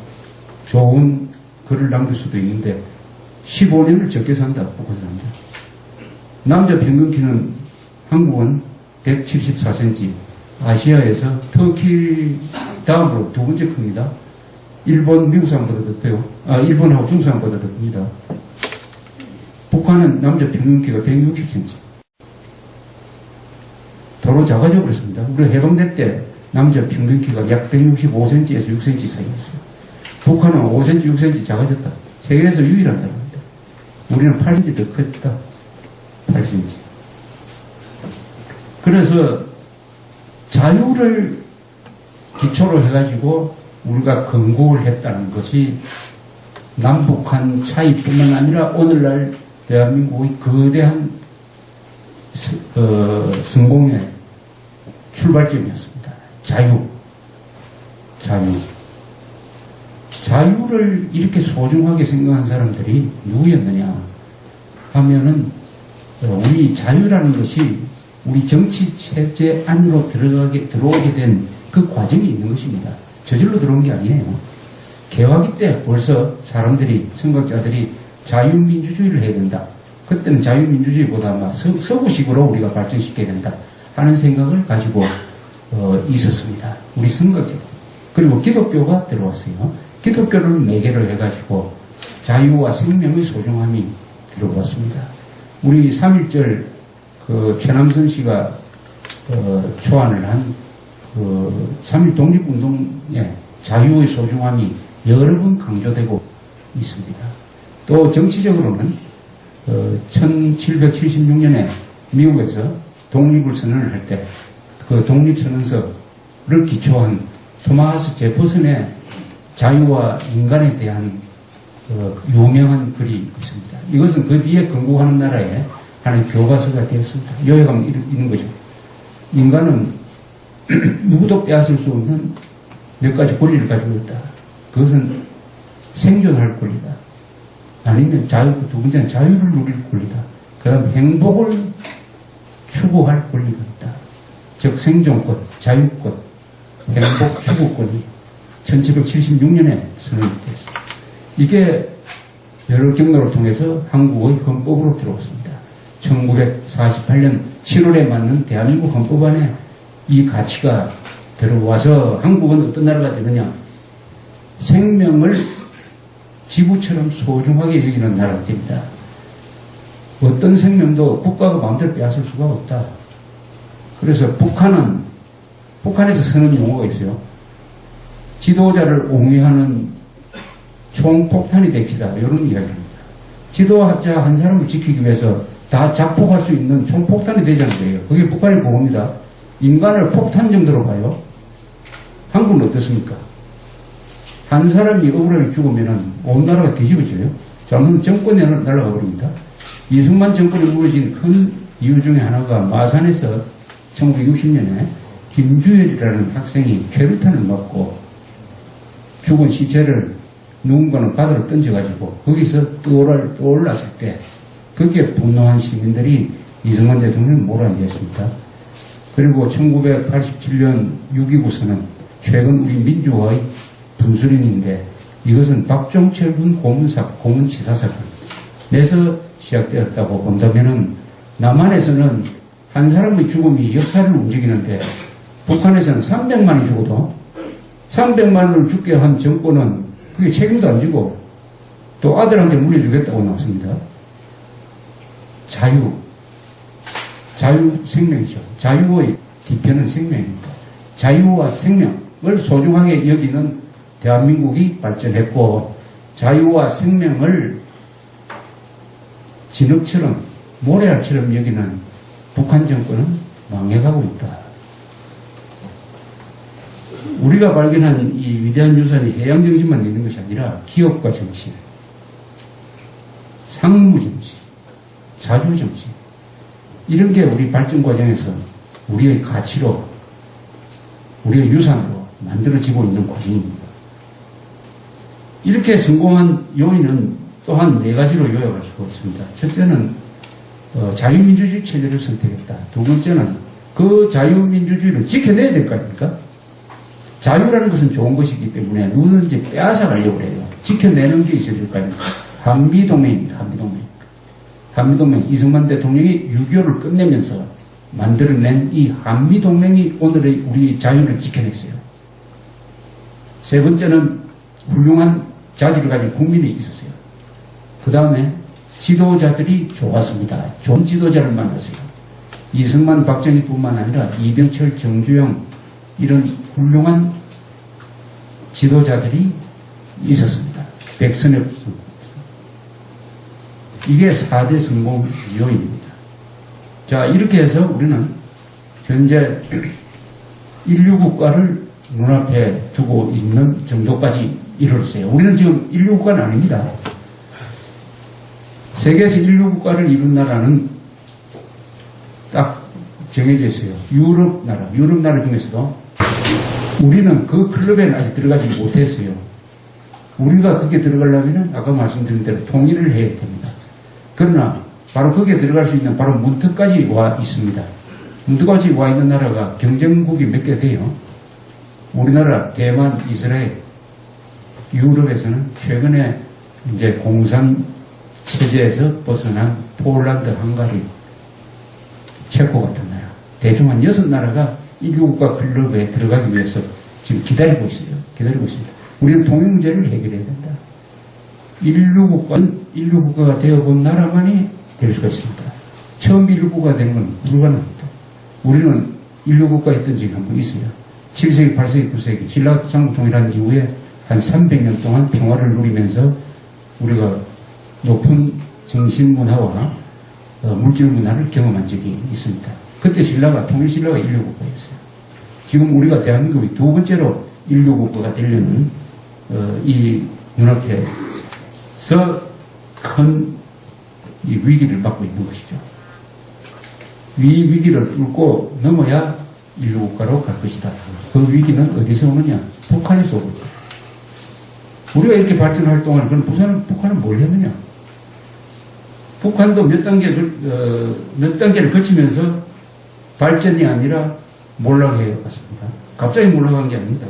좋은 글을 남길 수도 있는데 15년을 적게 산다. 북한 사람들. 남자 평균 키는 한국은 174cm, 아시아에서 터키 다음으로 두 번째 큽니다. 일본, 미국 사람보다 더 커요. 일본하고 중국 사람보다 더 큽니다. 북한은 남자 평균 키가 160cm. 도로 작아져 버렸습니다. 우리가 해방될 때 남자 평균 키가 약 165cm에서 6cm 사이였어요. 북한은 5cm, 6cm 작아졌다. 세계에서 유일하다고 합니다. 우리는 8cm 더 컸다. 8cm. 그래서 자유를 기초로 해가지고 우리가 건국을 했다는 것이 남북한 차이뿐만 아니라 오늘날 대한민국의 거대한 성공의 출발점이었습니다. 자유를 이렇게 소중하게 생각한 사람들이 누구였느냐 하면은 우리 자유라는 것이 우리 정치 체제 안으로 들어오게 된 그 과정이 있는 것입니다. 저절로 들어온 게 아니에요. 개화기 때 벌써 사람들이, 선각자들이 자유민주주의를 해야 된다. 그때는 자유민주주의보다 아마 서구식으로 우리가 발전시켜야 된다 하는 생각을 가지고 있었습니다. 우리 선각자. 그리고 기독교가 들어왔어요. 기독교를 매개로 해가지고 자유와 생명의 소중함이 들어왔습니다. 우리 3.1절 최남선 씨가 초안을 한 3.1 독립운동의 자유의 소중함이 여러 번 강조되고 있습니다. 또 정치적으로는 1776년에 미국에서 독립을 선언을 할 때 그 독립선언서를 기초한 토마스 제퍼슨의 자유와 인간에 대한 유명한 글이 있습니다. 이것은 그 뒤에 건국하는 나라에 하나의 교과서가 되었습니다. 요약하면 있는 거죠. 인간은 누구도 빼앗을 수 없는 몇 가지 권리를 가지고 있다. 그것은 생존할 권리다. 아니면 두 번째는 자유를 누릴 권리다. 그 다음에 행복을 추구할 권리가 있다. 즉 생존권, 자유권, 행복 추구권이 1776년에 선언이 됐습니다. 이게 여러 경로를 통해서 한국의 헌법으로 들어왔습니다. 1948년 7월에 맞는 대한민국 헌법 안에 이 가치가 들어와서 한국은 어떤 나라가 되느냐? 생명을 지구처럼 소중하게 여기는 나라가 됩니다. 어떤 생명도 국가가 마음대로 빼앗을 수가 없다. 그래서 북한에서 쓰는 용어가 있어요. 지도자를 옹호하는 총폭탄이 됩시다. 이런 이야기입니다. 지도자 한 사람을 지키기 위해서 다 자폭할 수 있는 총폭탄이 되자는 거예요. 그게 북한의 보고입니다. 인간을 폭탄 정도로 봐요. 한국은 어떻습니까? 한 사람이 억울하게 죽으면 온 나라가 뒤집어져요. 잘못하면 정권이 날아가 버립니다. 이승만 정권이 무너진 큰 이유 중에 하나가 마산에서 1960년에 김주열이라는 학생이 캐루탄을 맞고 죽은 시체를 누군가는 바다로 던져가지고 거기서 떠올랐을 때 거기에 분노한 시민들이 이승만 대통령을 몰아내었습니다. 그리고 1987년 6.29선언, 최근 우리 민주화의 분수령인데 이것은 박종철 군 고문치사 사건에서 시작되었다고 본다면은 남한에서는 한 사람의 죽음이 역사를 움직이는데 북한에서는 300만이 죽어도 300만을 죽게 한 정권은 그게 책임도 안 지고 또 아들한테 물려주겠다고 나왔습니다. 자유 생명이죠. 자유의 뒤편은 생명입니다. 자유와 생명을 소중하게 여기는 대한민국이 발전했고 자유와 생명을 진흙처럼 모래알처럼 여기는 북한 정권은 망해가고 있다. 우리가 발견한 이 위대한 유산이 해양 정신만 있는 것이 아니라 기업가 정신, 상무 정신, 자주 정신 이런 게 우리 발전 과정에서 우리의 가치로 우리의 유산으로 만들어지고 있는 과정입니다. 이렇게 성공한 요인은 또한 4가지로 요약할 수가 있습니다. 첫째는 자유민주주의 체제를 선택했다. 두 번째는 그 자유민주주의를 지켜내야 될 거 아닙니까? 자유라는 것은 좋은 것이기 때문에 누구든지 빼앗아가려고 해요. 지켜내는 게 있어야 될 거 아닙니까? 한미동맹입니다. 한미동맹. 이승만 대통령이 6.25를 끝내면서 만들어낸 이 한미동맹이 오늘의 우리 자유를 지켜냈어요. 세 번째는 훌륭한 자질을 가진 국민이 있었어요. 그 다음에 지도자들이 좋았습니다. 좋은 지도자를 만났어요. 이승만, 박정희뿐만 아니라 이병철, 정주영 이런 훌륭한 지도자들이 있었습니다. 백선엽 이게 4대 성공 요인입니다. 자, 이렇게 해서 우리는 현재 인류 국가를 눈앞에 두고 있는 정도까지 이뤘어요. 우리는 지금 인류 국가는 아닙니다. 세계에서 인류 국가를 이룬 나라는 딱 정해져 있어요. 유럽 나라 중에서도 우리는 그 클럽에 아직 들어가지 못했어요. 우리가 거기에 들어가려면 아까 말씀드린 대로 통일을 해야 됩니다. 그러나 바로 거기에 들어갈 수 있는 바로 문턱까지 와 있습니다. 문턱까지 와 있는 나라가 경쟁국이 몇 개 돼요. 우리나라, 대만, 이스라엘, 유럽에서는 최근에 이제 공산 체제에서 벗어난 폴란드, 헝가리, 체코 같은 나라, 대충 한 6나라가 인류국가 클럽에 들어가기 위해서 지금 기다리고 있습니다. 우리는 통일 문제를 해결해야 된다. 인류국가가 되어본 나라만이 될 수가 있습니다. 처음 인류국가가 된 건 불가능합니다. 우리는 인류국가 했던 적이 한 번 있어요. 7세기, 8세기, 9세기 신라 장국 통일한 이후에 한 300년 동안 평화를 누리면서 우리가 높은 정신문화와 물질 문화를 경험한 적이 있습니다. 그때 통일 신라가 인류국가였어요. 지금 우리가 대한민국이 두 번째로 인류국가가 되려는 이 눈앞에서 큰 이 위기를 맞고 있는 것이죠. 이 위기를 뚫고 넘어야 인류국가로 갈 것이다. 그 위기는 어디서 오느냐? 북한에서 오고 있다. 우리가 이렇게 발전할 동안 그럼 북한은 뭘 했느냐? 북한도 몇 단계를 거치면서 발전이 아니라 몰락해 갔습니다. 갑자기 몰락한 게 아닙니다.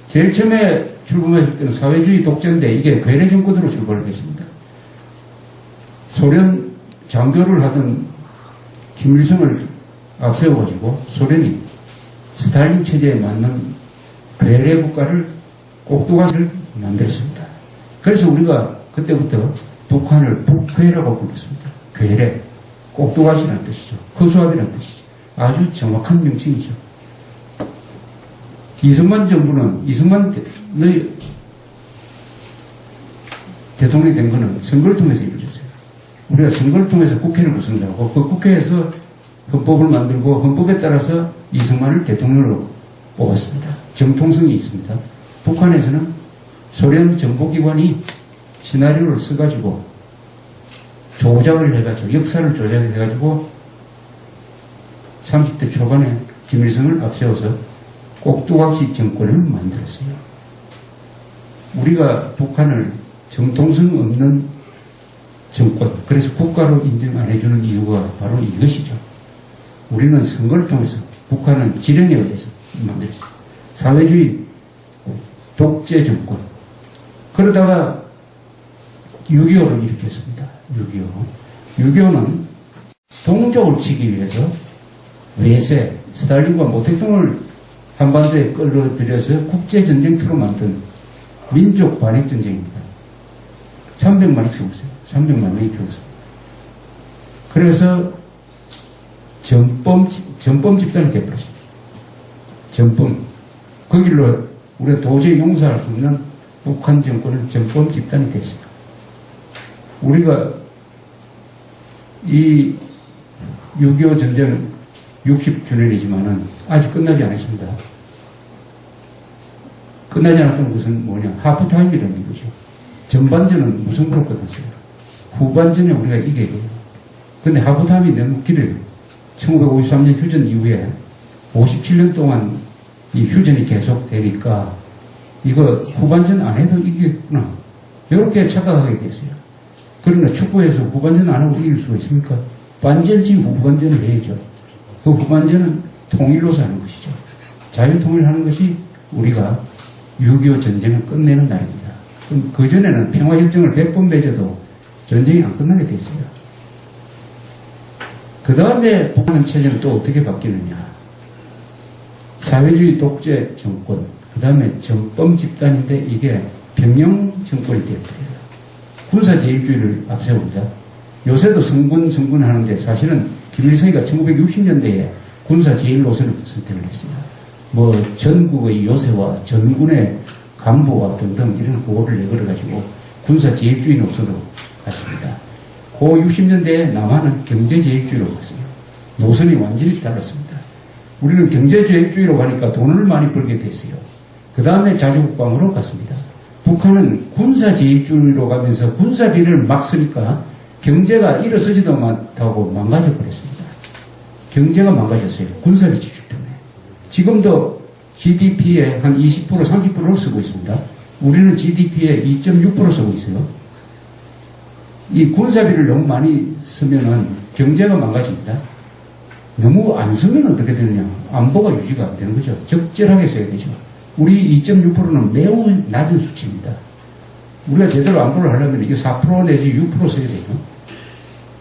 제일 처음에 출범했을 때는 사회주의 독재인데 이게 괴뢰 정권으로 출발을 했습니다. 소련 장교를 하던 김일성을 앞세워가지고 소련이 스탈린 체제에 맞는 괴뢰 국가를 꼭두가시를 만들었습니다. 그래서 우리가 그때부터 북한을 북괴라고 불렀습니다. 괴뢰, 꼭두가시라는 뜻이죠. 거수압이라는 뜻이죠. 아주 정확한 명칭이죠. 이승만 정부는 이승만 대통령이 된 것은 선거를 통해서 이루어졌어요. 우리가 선거를 통해서 국회를 구성하고 그 국회에서 헌법을 만들고 헌법에 따라서 이승만을 대통령으로 뽑았습니다. 정통성이 있습니다. 북한에서는 소련 정보기관이 시나리오를 써가지고 조작을 해가지고 역사를 조작해가지고 30대 초반에 김일성을 앞세워서 꼭두각시 정권을 만들었어요. 우리가 북한을 정통성 없는 정권, 그래서 국가로 인정 안 해주는 이유가 바로 이것이죠. 우리는 선거를 통해서 북한은 지령에 의해서 만들었어요. 사회주의 독재 정권. 그러다가 6.25를 일으켰습니다. 6.25는 동족을 치기 위해서 외세, 스탈린과 모택동을 한반도에 끌어들여서 국제전쟁터로 만든 민족 반역전쟁입니다. 300만이 죽었어요. 300만 명이 죽었어요. 그래서 전범 집단이 되어버렸습니다. 전범. 그 길로 우리가 도저히 용서할 수 없는 북한 정권은 전범 집단이 됐습니다. 우리가 이 6.25 전쟁 60주년이지만은 아직 끝나지 않았습니다. 끝나지 않았던 것은 뭐냐? 하프타임이라는 이거죠. 전반전은 무승부로 끝났어요. 후반전에 우리가 이겨야 돼요. 근데 하프타임이 너무 길어요. 1953년 휴전 이후에 57년 동안 이 휴전이 계속되니까 이거 후반전 안 해도 이기겠구나. 이렇게 착각하게 됐어요. 그러나 축구에서 후반전 안 하고 이길 수가 있습니까? 반전시 후반전을 해야죠. 그 후반전은 통일로서 하는 것이죠. 자유통일하는 것이 우리가 6.25 전쟁을 끝내는 날입니다. 그럼 그전에는 평화협정을 100번 맺어도 전쟁이 안 끝나게 됐어요. 그 다음에 북한 체제는 또 어떻게 바뀌느냐. 사회주의 독재 정권, 그 다음에 전범 집단인데 이게 병영 정권이 되어버려요. 군사 제일주의를 앞세웁니다. 요새도 성군 하는데 사실은 김일성이가 1960년대에 군사 제일 노선을 선택을 했습니다. 뭐 전국의 요새와 전군의 간부와 등등 이런 구호를 내걸어가지고 군사 제일주의 노선으로 갔습니다. 그 60년대에 남한은 경제 제일주의로 갔어요. 노선이 완전히 달랐습니다. 우리는 경제 제일주의로 가니까 돈을 많이 벌게 됐어요. 그 다음에 자주국방으로 갔습니다. 북한은 군사 제일주의로 가면서 군사비를 막 쓰니까 경제가 일어서지도 못하고 망가져 버렸습니다. 경제가 망가졌어요. 군사비 지출 때문에. 지금도 GDP의 한 20%, 30%를 쓰고 있습니다. 우리는 GDP의 2.6% 쓰고 있어요. 이 군사비를 너무 많이 쓰면은 경제가 망가집니다. 너무 안 쓰면 어떻게 되느냐. 안보가 유지가 안 되는 거죠. 적절하게 써야 되죠. 우리 2.6%는 매우 낮은 수치입니다. 우리가 제대로 안보를 하려면 이게 4% 내지 6% 써야 돼요.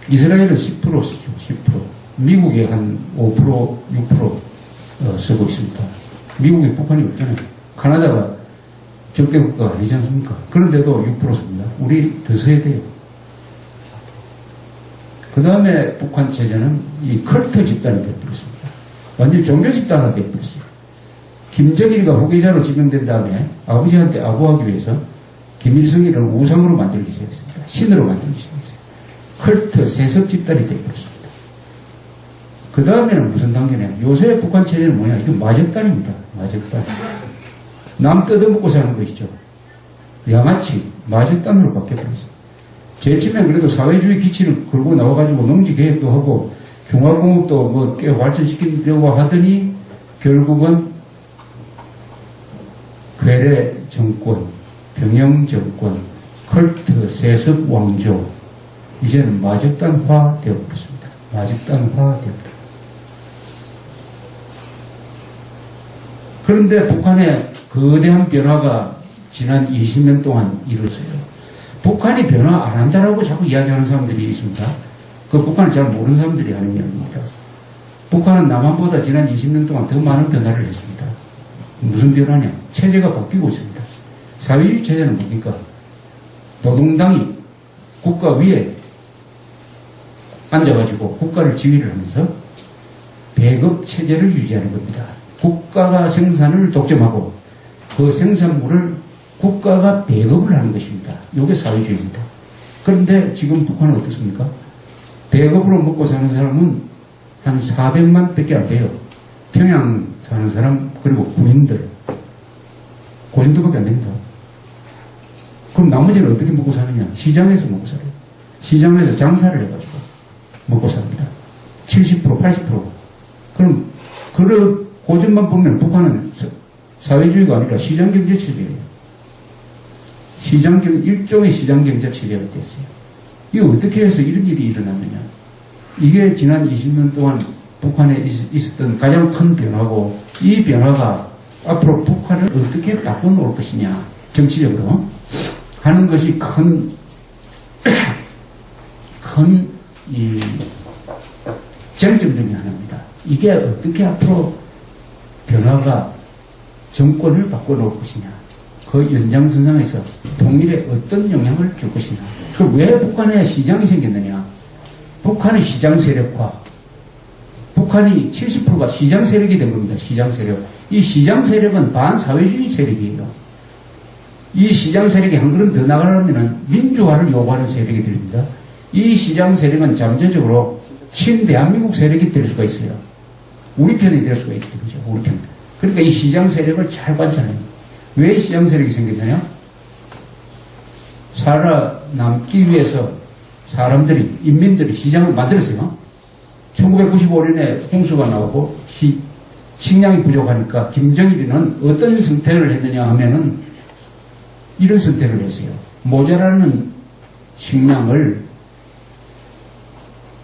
이스라엘은 10% 쓰죠. 10%. 미국이 한 5%, 6% 쓰고 있습니다. 미국이 북한이 없잖아요. 카나다가 적대국가가 아니지 않습니까? 그런데도 6% 씁니다. 우리 더 써야 돼요. 그 다음에 북한 체제는 이 컬트 집단이 되어버렸습니다. 완전 종교 집단화 되어버렸어요. 김정일이가 후계자로 지명된 다음에 아버지한테 아부하기 위해서 김일성이를 우상으로 만들기 시작했습니다. 신으로 만들기 시작했어요. 컬트, 세습 집단이 되어버렸습니다. 그 다음에는 무슨 단계냐. 요새 북한 체제는 뭐냐. 이거 마적단입니다. 마적단. 남 뜯어먹고 사는 것이죠. 양아치, 마적단으로 바뀌어버렸어요. 제일 처음에 그래도 사회주의 기치를 걸고 나와가지고 농지계획도 하고 중화공업도 뭐 꽤 발전시키려고 하더니 결국은 괴뢰 정권, 병영 정권, 컬트, 세습 왕조, 이제는 마적단화 되어버렸습니다. 마적단화 되었다. 그런데 북한의 거대한 변화가 지난 20년 동안 이루어졌어요. 북한이 변화 안 한다라고 자꾸 이야기하는 사람들이 있습니다. 그 북한을 잘 모르는 사람들이 하는 이야기입니다. 북한은 남한보다 지난 20년 동안 더 많은 변화를 했습니다. 무슨 변화냐? 체제가 바뀌고 있습니다. 사회주의 체제는 뭡니까? 노동당이 국가 위에 앉아가지고 국가를 지휘를 하면서 배급 체제를 유지하는 겁니다. 국가가 생산을 독점하고 그 생산물을 국가가 배급을 하는 것입니다. 이게 사회주의입니다. 그런데 지금 북한은 어떻습니까? 배급으로 먹고 사는 사람은 한 400만 밖에 안 돼요. 평양 사는 사람, 그리고 군인들. 그 정도밖에 안 됩니다. 그럼 나머지는 어떻게 먹고 사느냐? 시장에서 먹고 살아요. 시장에서 장사를 해가지고 먹고 삽니다. 70%, 80%. 그럼 그 고점만 보면 북한은 사회주의가 아니라 시장경제체제예요. 일종의 시장경제체제가 됐어요. 이거 어떻게 해서 이런 일이 일어났느냐. 이게 지난 20년 동안 북한에 있었던 가장 큰 변화고, 이 변화가 앞으로 북한을 어떻게 바꿔놓을 것이냐, 정치적으로 하는 것이 이 쟁점 중에 하나입니다. 이게 어떻게 앞으로 변화가 정권을 바꿔놓을 것이냐, 그 연장선상에서 통일에 어떤 영향을 줄 것이냐. 왜 북한에 시장이 생겼느냐. 북한의 시장 세력화, 북한이 70%가 시장 세력이 된 겁니다. 시장 세력. 이 시장 세력은 반사회주의 세력이에요. 이 시장 세력이 한 걸음 더 나가려면 민주화를 요구하는 세력이 됩니다. 이 시장 세력은 잠재적으로 친대한민국 세력이 될 수가 있어요. 우리 편이 될 수가 있죠. 우리 편. 그러니까 이 시장 세력을 잘 관찰해요. 왜 시장 세력이 생겼느냐? 살아남기 위해서 사람들이, 인민들이 시장을 만들었어요. 1995년에 홍수가 나오고 식량이 부족하니까 김정일이는 어떤 선택을 했느냐 하면은 이런 선택을 했어요. 모자라는 식량을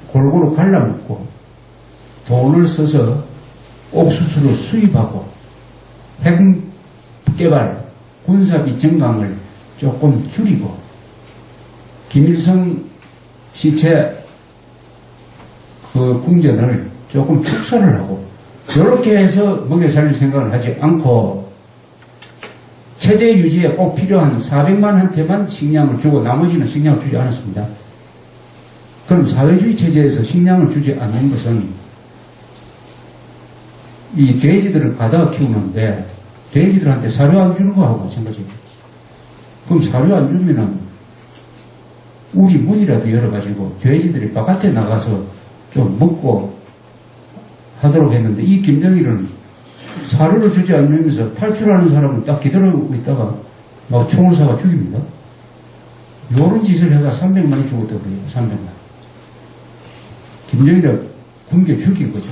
골고루 갈라먹고 돈을 써서 옥수수를 수입하고 핵개발, 군사비 증강을 조금 줄이고 김일성 시체 그 궁전을 조금 축소를 하고 이렇게 해서 먹여 살릴 생각을 하지 않고 체제 유지에 꼭 필요한 400만한테만 식량을 주고 나머지는 식량을 주지 않았습니다. 그럼 사회주의 체제에서 식량을 주지 않는 것은 이 돼지들을 가다가 키우는데 돼지들한테 사료 안 주는 거하고 마찬가지예요. 그럼 사료 안 주면은 우리 문이라도 열어가지고 돼지들이 바깥에 나가서 좀 먹고 하도록 했는데 이 김정일은 사료를 주지 않으면서 탈출하는 사람을 딱 기다리고 있다가 막 총을 쏴가 죽입니다. 요런 짓을 해가 300만이 죽었다고 그래요. 300만. 김정일을 굶겨 죽인 거죠.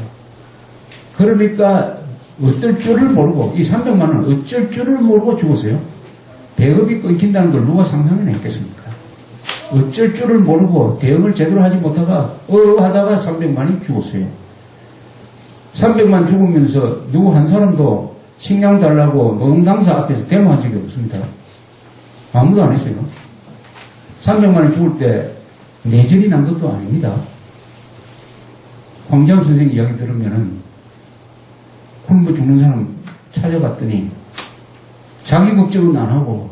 그러니까 어쩔 줄을 모르고 이 300만은 어쩔 줄을 모르고 죽었어요. 배급이 끊긴다는 걸 누가 상상해냈겠습니까? 어쩔 줄을 모르고 대응을 제대로 하지 못하다가 하다가 300만이 죽었어요. 300만 죽으면서 누구 한 사람도 식량 달라고 노동당사 앞에서 데모한 적이 없습니다. 아무도 안 했어요. 300만이 죽을 때 내전이 난 것도 아닙니다. 황장 선생 이야기 들으면은 굶어 죽는 사람 찾아갔더니 자기 걱정은 안 하고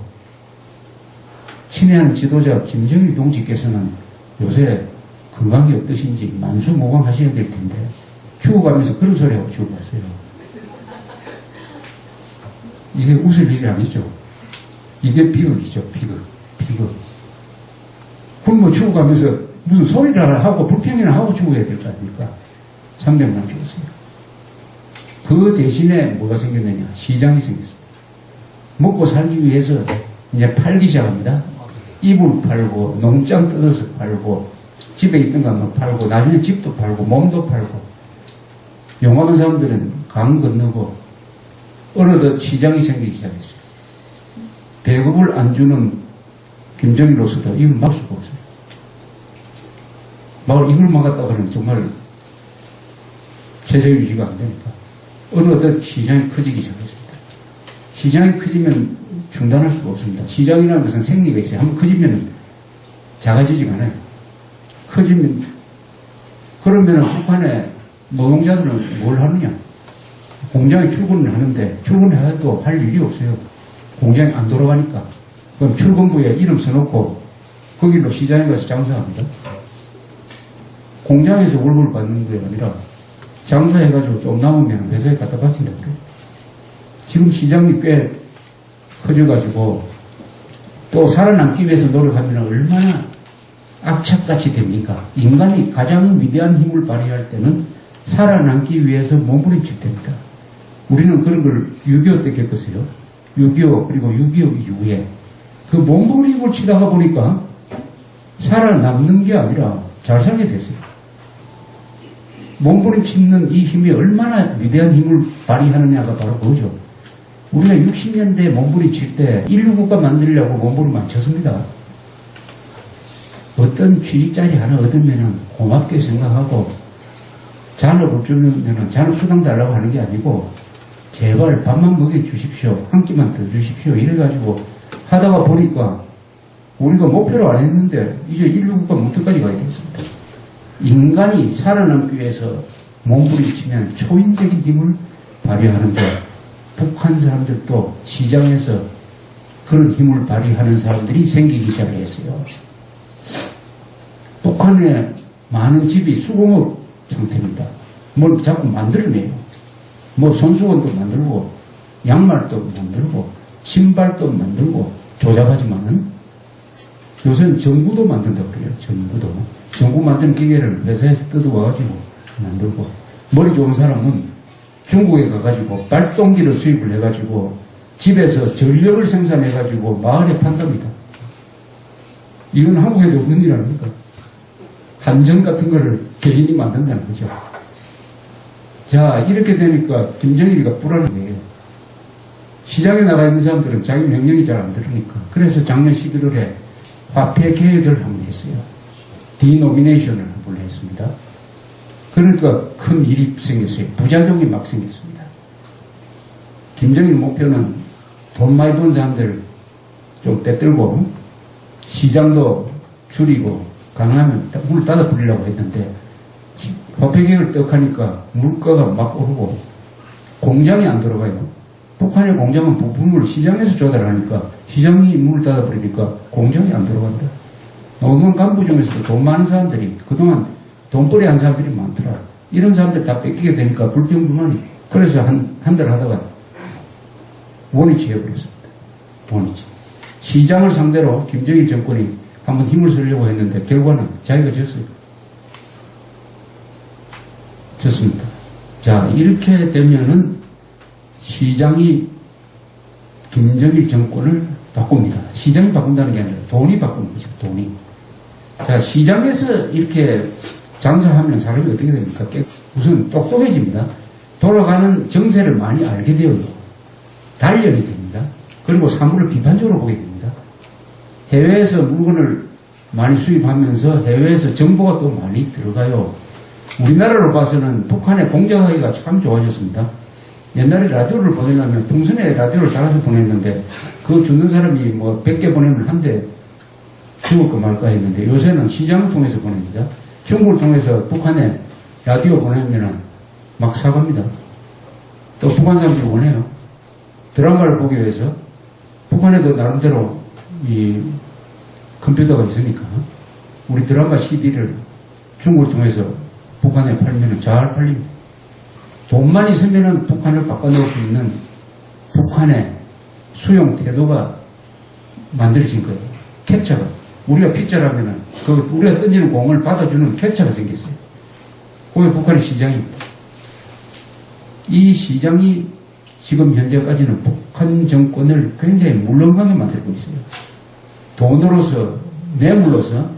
친애하는 지도자 김정일 동지께서는 요새 건강이 어떠신지 만수무강 하셔야 될 텐데 죽어가면서 그런 소리 하고 죽어갔어요. 이게 웃을 일이 아니죠. 이게 비극이죠. 비극. 굶어 죽어가면서 무슨 소리를 하고 불평이나 하고 죽어야 될 거 아닙니까? 300만 죽었어요. 그 대신에 뭐가 생겼느냐? 시장이 생겼습니다. 먹고 살기 위해서 이제 팔기 시작합니다. 이불 팔고 농장 뜯어서 팔고 집에 있던 것만 팔고 나중에 집도 팔고 몸도 팔고 용감한 사람들은 강 건너고 어느덧 시장이 생기기 시작했어요. 배급을 안 주는 김정일로서도 이걸 막을 수가 없어요. 이걸 막았다 그러면 정말 체제 유지가 안 되니까 어느덧 시장이 커지기 시작했습니다. 시장이 커지면 중단할 수가 없습니다. 시장이라는 것은 생리가 있어요. 한번 커지면 작아지지가 않아요. 커지면 그러면 북한의 노동자들은 뭘 하느냐? 공장에 출근을 하는데 출근해도 할 일이 없어요. 공장이 안 돌아가니까. 그럼 출근부에 이름 써놓고 거기로 시장에 가서 장사합니다. 공장에서 월급을 받는 게 아니라 장사해가지고 좀 남으면 회사에 갖다 바친다고 그래요. 지금 시장이 꽤 커져가지고 또 살아남기 위해서 노력하면 얼마나 악착같이 됩니까? 인간이 가장 위대한 힘을 발휘할 때는 살아남기 위해서 몸부림칠 때입니다. 우리는 그런 걸 6.25 때 겪었어요. 6.25 그리고 6.25 이후에 그 몸부림을 치다가 보니까 살아남는 게 아니라 잘 살게 됐어요. 몸부림치는 이 힘이 얼마나 위대한 힘을 발휘하느냐가 바로 그거죠. 우리가 60년대에 몸부림칠 때 인류국가 만들려고 몸부림 안 쳤습니다. 어떤 취직자리 하나 얻으면 고맙게 생각하고 잔업을 주면 잔업수당 달라고 하는 게 아니고 제발 밥만 먹여주십시오. 한 끼만 더 주십시오. 이래가지고 하다가 보니까 우리가 목표로 안 했는데 이제 인류국가 목표까지 가야 되겠습니다. 인간이 살아남기 위해서 몸부림치면 초인적인 힘을 발휘하는데 북한 사람들도 시장에서 그런 힘을 발휘하는 사람들이 생기기 시작했어요. 북한에 많은 집이 수공업 상태입니다. 뭘 자꾸 만들어내요. 뭐 손수건도 만들고 양말도 만들고 신발도 만들고 조잡하지만은 요새는 전구도 만든다고 그래요. 전구 만드는 기계를 회사에서 뜯어와가지고 만들고 머리 좋은 사람은 중국에 가가지고 발동기를 수입을 해가지고 집에서 전력을 생산해가지고 마을에 판답니다. 이건 한국에도 없는 일 아닙니까? 한전 같은 거를 개인이 만든다는 거죠. 자, 이렇게 되니까 김정일이가 불안한 거예요. 시장에 나가 있는 사람들은 자기 명령이 잘 안 들으니까. 그래서 작년 11월에 화폐 개혁을 한번 했어요. 디노미네이션을 한번 했습니다. 그러니까 큰 일이 생겼어요. 부작용이 막 생겼습니다. 김정일 목표는 돈 많이 번 사람들 좀 떼들고 시장도 줄이고 가능하면 문을 닫아 버리려고 했는데 화폐 개혁을 떡 하니까 물가가 막 오르고 공장이 안 돌아가요. 북한의 공장은 부품을 시장에서 조달하니까 시장이 문을 닫아 버리니까 공장이 안 돌아간다. 노동 간부 중에서도 돈 많은 사람들이 그동안 돈벌이 한 사람들이 많더라. 이런 사람들 다 뺏기게 되니까 불평불만이. 그래서 한 달 하다가 원위치 해버렸습니다. 원위치. 시장을 상대로 김정일 정권이 한번 힘을 쓰려고 했는데 결과는 자기가 졌어요. 졌습니다. 자, 이렇게 되면은 시장이 김정일 정권을 바꿉니다. 시장이 바꾼다는 게 아니라 돈이 바꾸는 거죠. 돈이. 자, 시장에서 이렇게 장사하면 사람이 어떻게 됩니까? 우선 똑똑해집니다. 돌아가는 정세를 많이 알게 되어요. 단련이 됩니다. 그리고 사물을 비판적으로 보게 됩니다. 해외에서 물건을 많이 수입하면서 해외에서 정보가 또 많이 들어가요. 우리나라로 봐서는 북한의 공작하기가 참 좋아졌습니다. 옛날에 라디오를 보내려면 풍선에 라디오를 달아서 보냈는데 그거 주는 사람이 뭐 100개 보내면 한 대 죽을까 말까 했는데 요새는 시장을 통해서 보냅니다. 중국을 통해서 북한에 라디오 보내면 막 사갑니다. 또 북한 사람들이 원해요. 드라마를 보기 위해서 북한에도 나름대로 이 컴퓨터가 있으니까 우리 드라마 CD를 중국을 통해서 북한에 팔면 잘 팔립니다. 돈만 있으면 북한을 바꿔놓을 수 있는 북한의 수용 태도가 만들어진 거예요. 캡처가. 우리가 피자라면은 우리가 던지는 공을 받아주는 캡처가 생겼어요. 그게 북한의 시장입니다. 이 시장이 지금 현재까지는 북한 정권을 굉장히 물렁하게 만들고 있어요. 돈으로서, 뇌물로서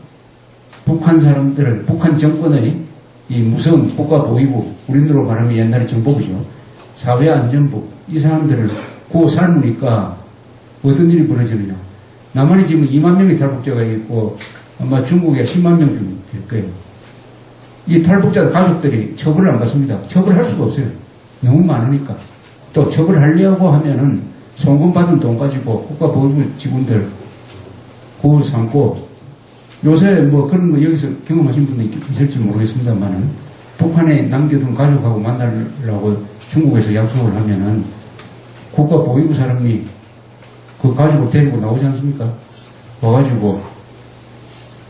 북한 사람들을, 북한 정권의 이 무서운 국가보위부, 우리들로 말하면 옛날에 정보부죠. 사회안전부, 이 사람들을 구워 삶으니까 어떤 일이 벌어지느냐. 남한이 지금 2만 명의 탈북자가 있고 아마 중국에 10만 명쯤 될 거예요. 이 탈북자 가족들이 처벌을 안 받습니다. 처벌할 수가 없어요. 너무 많으니까. 또 처벌하려고 하면은 송금받은 돈 가지고 국가보위부 직원들 구워 삶고 요새 뭐 그런 거 여기서 경험하신 분이 있을지 모르겠습니다만은 북한에 남겨둔 가족하고 만나려고 중국에서 약속을 하면은 국가보위부 사람이 그 가족을 데리고 나오지 않습니까? 와가지고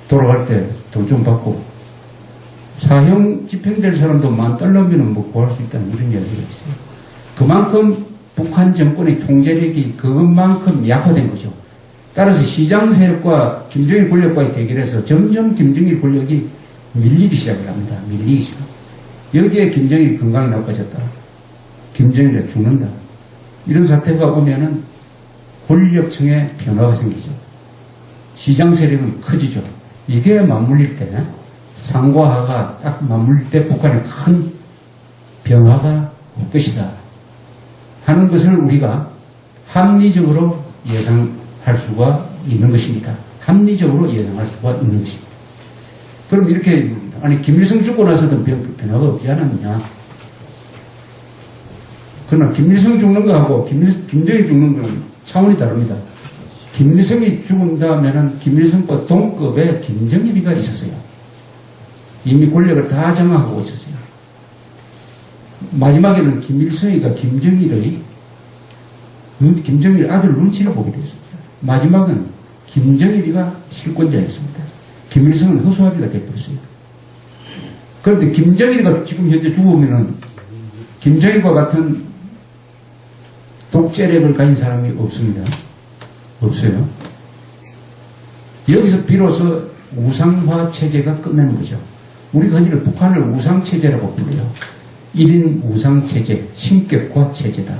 돌아갈 때 돈 좀 받고 사형 집행될 사람도 $10,000면 뭐 구할 수 있다는 이런 이야기가 있어요. 그만큼 북한 정권의 통제력이 그것만큼 약화된 거죠. 따라서 시장 세력과 김정일 권력과의 대결에서 점점 김정일 권력이 밀리기 시작을 합니다. 밀리기 시작. 여기에 김정일 건강이 나빠졌다. 김정일이 죽는다. 이런 사태가 오면은 권력층에 변화가 생기죠. 시장 세력은 커지죠. 이게 맞물릴 때 상과 하가 딱 맞물 때 북한에 큰 변화가 올 것이다 하는 것을 우리가 합리적으로 예상할 수가 있는 것입니다. 합리적으로 예상할 수가 있는 것입니다. 그럼 이렇게 아니 김일성 죽고 나서도 변화가 없지 않았느냐. 그러나 김일성 죽는 거하고 김정일 죽는 거는 차원이 다릅니다. 김일성이 죽은 다음에는 김일성과 동급의 김정일이가 있었어요. 이미 권력을 다 장악하고 있었어요. 마지막에는 김일성이가 김정일 아들 눈치를 보게 되었습니다. 마지막은 김정일이가 실권자였습니다. 김일성은 허수아비가 되어버렸어요. 그런데 김정일이가 지금 현재 죽으면은 김정일과 같은 독재력을 가진 사람이 없습니다. 없어요. 여기서 비로소 우상화 체제가 끝나는 거죠. 우리가 흔히 북한을 우상체제라고 불러요. 1인 우상체제, 신격화 체제다.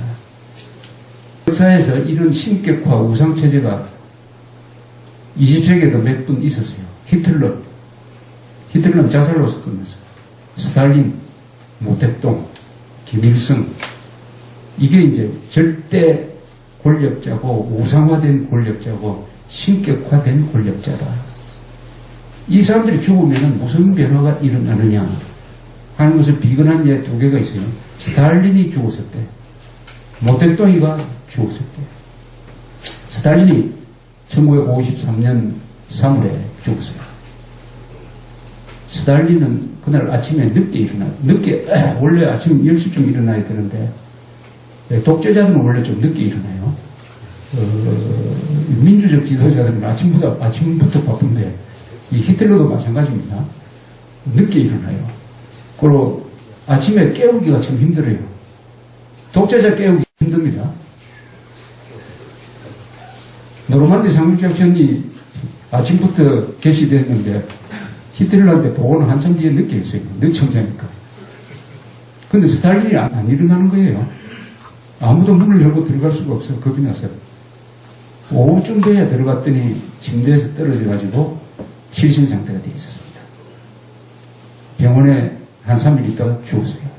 역사에서 이런 신격화 우상체제가 20세기에도 몇 분 있었어요. 히틀러는 자살로서 끝났어요. 스탈린, 모택동, 김일성, 이게 이제 절대 권력자고 우상화된 권력자고 신격화된 권력자다. 이 사람들이 죽으면 무슨 변화가 일어나느냐 하는 것을 비근한 예 두 개가 있어요. 스탈린이 죽었을 때, 모택동이가 죽었을 때. 스탈린이 1953년 3월에 죽었어요. 스탈린은 그날 아침에 늦게 원래 아침 10시쯤 일어나야 되는데, 독재자들은 원래 좀 늦게 일어나요. 민주적 지도자들은 아침부터 바쁜데, 이 히틀러도 마찬가지입니다. 늦게 일어나요. 그리고 아침에 깨우기가 참 힘들어요. 독재자 깨우기 힘듭니다. 노르만디 상륙작전이 아침부터 개시됐는데 히틀러한테 보고는 한참 뒤에 늦게 했어요. 늦청자니까. 근데 스탈린이 안 일어나는 거예요. 아무도 문을 열고 들어갈 수가 없어요. 겁이 나서. 오후쯤 돼야 들어갔더니 침대에서 떨어져가지고 실신 상태가 되어 있었습니다. 병원에 한 3일 있다가 죽었습니다.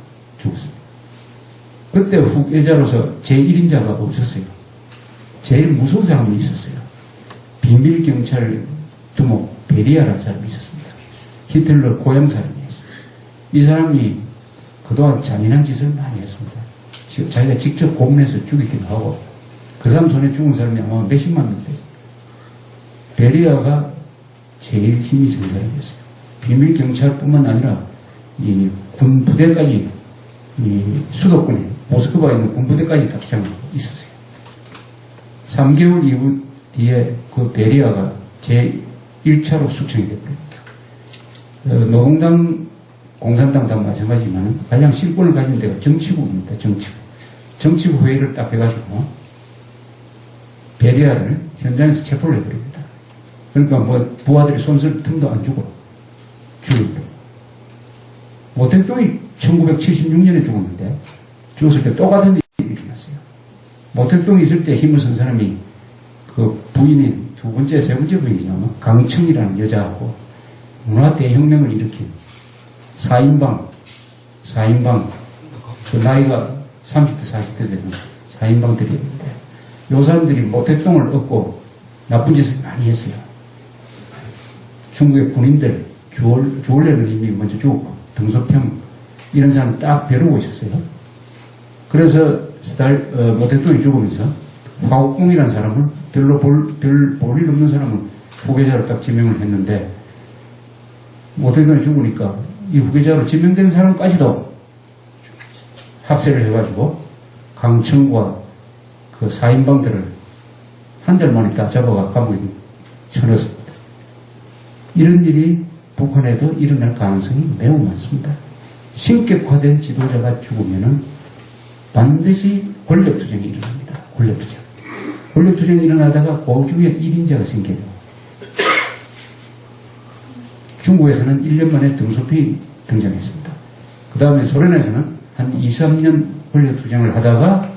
그때 후계자로서 제1인자가 없었어요. 제일 무서운 사람이 있었어요. 비밀경찰 두목 베리아라는 사람이 있었습니다. 히틀러 고향 사람이었어요. 이 사람이 그동안 잔인한 짓을 많이 했습니다. 자기가 직접 고문해서 죽이기도 하고, 그 사람 손에 죽은 사람이 아마 몇십만 명 됐어요. 베리아가 제일 힘이 센 사람이었어요. 비밀경찰뿐만 아니라 이 군부대까지, 이 수도권에 모스크바에 있는 군부대까지 답장하고 있었어요. 3개월 이후 뒤에 그 베리아가 제1차로 숙청이 되버립니다. 노동당, 공산당 다 마찬가지지만 가장 실권을 가진 데가 정치국입니다. 정치국 회의를 딱 해가지고 베리아를 현장에서 체포를 해버립니다. 그러니까 뭐 부하들이 손쓸 틈도 안 주고 죽여버려요. 모택동이 1976년에 죽었는데 죽었을 때 똑같은 일이 일어났어요. 모택동이 있을 때 힘을 쓴 사람이 그 부인인 세 번째 부인이죠. 강청이라는 여자하고 문화 대혁명을 일으킨 4인방 그 나이가 30대 40대 되는 4인방들이었는데 이 사람들이 모택동을 얻고 나쁜 짓을 많이 했어요. 중국의 군인들 주얼레는 이미 먼저 죽었고 등소평 이런 사람 딱 벼르고 있었어요. 그래서 모택동이 죽으면서 화옥공이라는 사람을 별로 볼 일 없는 사람을 후계자로 딱 지명을 했는데 모택동이 죽으니까 이 후계자로 지명된 사람까지도 합세를 해가지고 강청과 그 4인방들을 한 달 만에 다 잡아가 감옥에 쳐넣었습니다. 이런 일이 북한에도 일어날 가능성이 매우 많습니다. 신격화된 지도자가 죽으면은 반드시 권력투쟁이 일어납니다. 권력투쟁이 일어나다가 그 중에 1인자가 생겨요. 중국에서는 1년 만에 등소피 등장했습니다. 그 다음에 소련에서는 한 2, 3년 권력투쟁을 하다가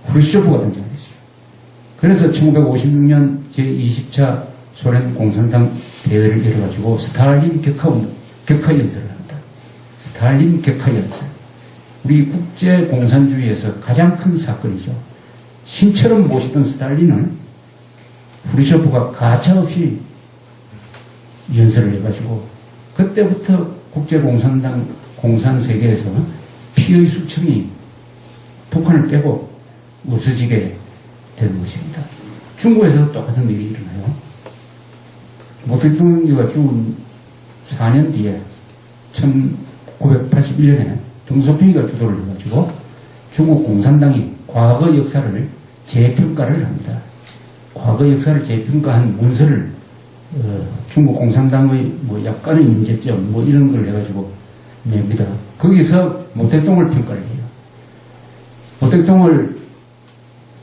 후르시초프가 등장했어요. 그래서 1956년 제20차 소련 공산당 대회를 열어가지고 스탈린 격하 연설을 합니다. 스탈린 격하 연설. 우리 국제 공산주의에서 가장 큰 사건이죠. 신처럼 모시던 스탈린을 후르쇼프가 가차없이 연설을 해가지고 그때부터 국제 공산 세계에서 피의 수청이 북한을 빼고 없어지게 된 것입니다. 중국에서도 똑같은 일이 일어나요. 모 대통령이 죽은 4년 뒤에 1981년에 등소평이가 주도를 해가지고 중국 공산당이 과거 역사를 재평가를 합니다. 과거 역사를 재평가한 문서를 중국 공산당의 뭐 약간의 문제점 뭐 이런 걸 해가지고 냅니다. 거기서 모택동을 평가를 해요. 모택동을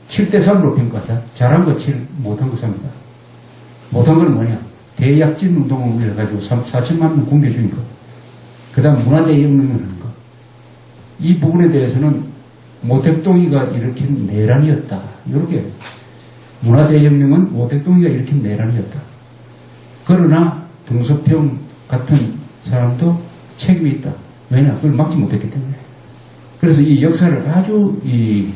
7대3으로 평가하다. 잘한 거 7, 못한 거 3이다. 못한 건 뭐냐? 대약진 운동을 해가지고 4천만 명 굶겨 죽인 거. 그 다음 문화대혁명을 하는 거. 이 부분에 대해서는 모택동이가 일으킨 내란이었다. 이렇게 문화대혁명은 모택동이가 일으킨 내란이었다. 그러나 등소평 같은 사람도 책임이 있다. 왜냐? 그걸 막지 못했기 때문에. 그래서 이 역사를 아주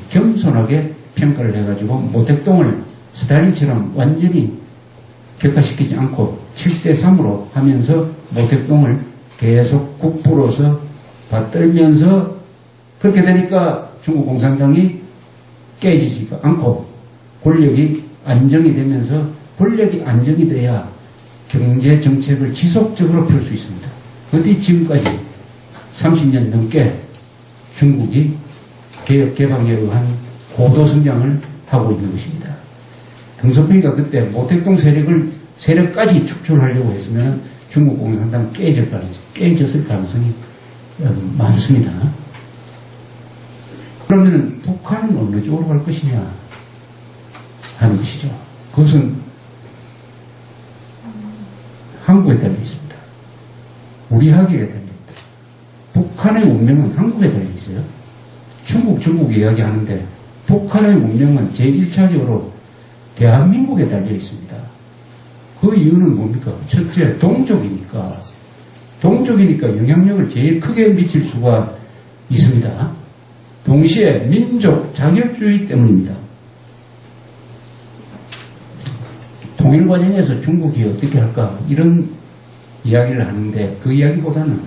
겸손하게 평가를 해가지고 모택동을 스탈린처럼 완전히 격파시키지 않고 7대3으로 하면서 모택동을 계속 국부로서 받들면서 그렇게 되니까 중국 공산당이 깨지지가 않고 권력이 안정이 되면서 권력이 안정이 돼야 경제 정책을 지속적으로 펼 수 있습니다. 그것이 지금까지 30년 넘게 중국이 개혁 개방에 의한 고도 성장을 하고 있는 것입니다. 등소평이가 그때 모택동 세력까지 축출하려고 했으면 중국 공산당 깨졌을 가능성이 많습니다. 그러면 북한은 어느 쪽으로 갈 것이냐 하는 것이죠. 그것은 한국에 달려 있습니다. 우리 학교에 달려 있다. 북한의 운명은 한국에 달려 있어요. 중국 이야기하는데 북한의 운명은 제1차적으로 대한민국에 달려 있습니다. 그 이유는 뭡니까? 첫째, 동족이니까 영향력을 제일 크게 미칠 수가 있습니다. 동시에 민족 자결주의 때문입니다. 통일 과정에서 중국이 어떻게 할까 이런 이야기를 하는데 그 이야기보다는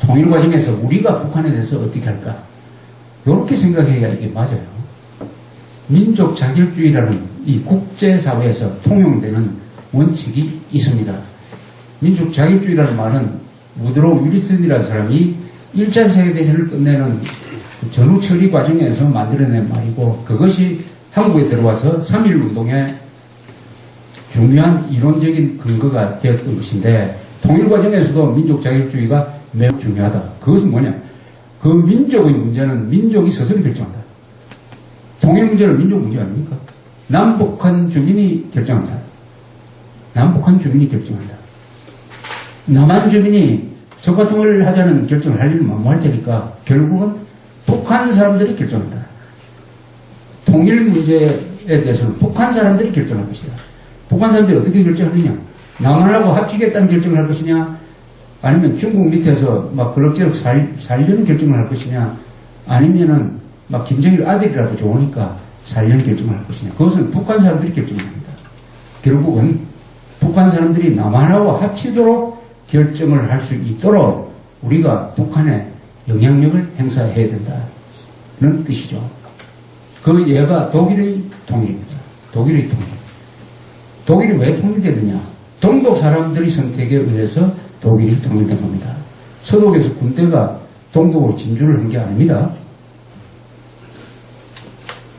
통일 과정에서 우리가 북한에 대해서 어떻게 할까 이렇게 생각해야 이게 맞아요. 민족 자결주의라는 이 국제사회에서 통용되는 원칙이 있습니다. 민족 자결주의라는 말은 우드로우 윌슨이라는 사람이 1차 세계대전을 끝내는 전후 처리 과정에서 만들어낸 말이고 그것이 한국에 들어와서 3.1운동의 중요한 이론적인 근거가 되었던 것인데 통일 과정에서도 민족 자결주의가 매우 중요하다. 그것은 뭐냐? 그 민족의 문제는 민족이 스스로 결정한다. 통일 문제는 민족 문제 아닙니까? 남북한 주민이 결정한다. 남북한 주민이 결정한다. 남한 주민이 적화통일을 하자는 결정을 할 일은 만무할 테니까 결국은 북한 사람들이 결정한다. 통일 문제에 대해서는 북한 사람들이 결정할 것이다. 북한 사람들이 어떻게 결정하느냐? 남한하고 합치겠다는 결정을 할 것이냐? 아니면 중국 밑에서 막 그럭저럭 살려는 결정을 할 것이냐? 아니면은 막 김정일 아들이라도 좋으니까 살려는 결정을 할 것이냐? 그것은 북한 사람들이 결정을 합니다. 결국은 북한 사람들이 남한하고 합치도록 결정을 할 수 있도록 우리가 북한에 영향력을 행사해야 된다는 뜻이죠. 그 예가 독일의 통일입니다. 독일의 통일. 독일이 왜 통일되느냐? 동독 사람들의 선택에 의해서 독일이 통일된 겁니다. 서독에서 군대가 동독으로 진주를 한 게 아닙니다.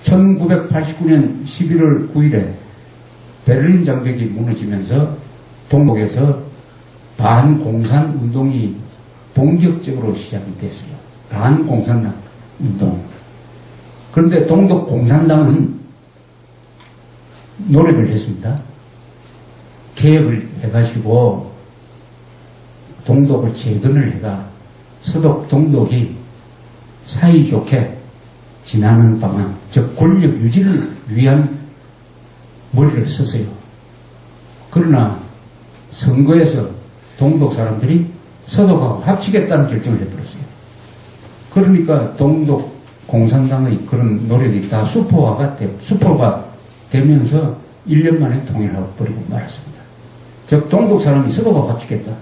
1989년 11월 9일에 베를린 장벽이 무너지면서 동독에서 반공산 운동이 본격적으로 시작이 됐어요. 반공산 운동. 그런데 동독 공산당은 노력을 했습니다. 개혁을 해가지고 동독을 재건을 해가 서독 동독이 사이좋게 지나는 방향, 즉 권력 유지를 위한 머리를 썼어요. 그러나 선거에서 동독 사람들이 서독하고 합치겠다는 결정을 해버렸어요. 그러니까 동독 공산당의 그런 노력이 다 수포가 되면서 1년 만에 통일하고 버리고 말았습니다. 즉 동독 사람이 서독하고 합치겠다.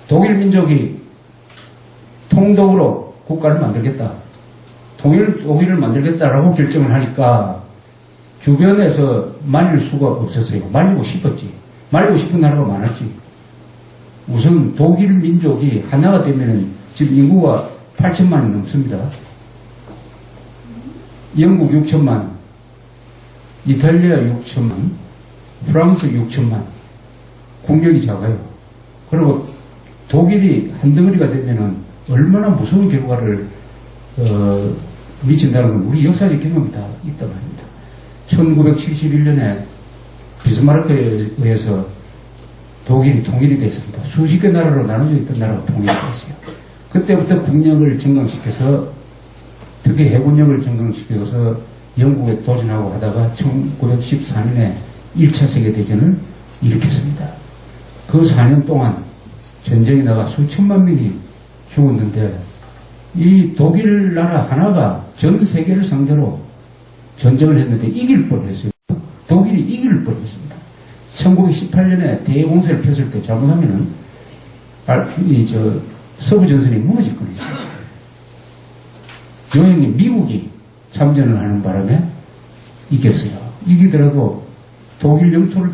독일 민족이 통독으로 국가를 만들겠다. 독일을 만들겠다라고 결정을 하니까 주변에서 말릴 수가 없었어요. 말리고 싶었지. 말리고 싶은 나라가 많았지. 우선 독일 민족이 하나가 되면은 지금 인구가 8천만이 넘습니다. 영국 6천만, 이탈리아 6천만, 프랑스 6천만. 국력이 작아요. 그리고 독일이 한 덩어리가 되면은 얼마나 무서운 결과를 미친다는 건 우리 역사적 경험이 다 있단 말입니다. 1971년에 비스마르크에 의해서 독일이 통일이 됐습니다. 수십 개 나라로 나눠져 있던 나라가 통일이 됐어요. 그때부터 국력을 증강시켜서 특히 해군력을 증강시켜서 영국에 도전하고 하다가 1914년에 1차 세계대전을 일으켰습니다. 그 4년 동안 전쟁에 나가 수천만 명이 죽었는데 이 독일 나라 하나가 전 세계를 상대로 전쟁을 했는데 이길 뻔했어요. 독일이 이길 뻔했습니다. 1918년에 대공세를 폈을 때 잘못하면은 서부 전선이 무너질 뻔했어요. 요행이 미국이 참전을 하는 바람에 이겼어요. 이기더라도 독일 영토를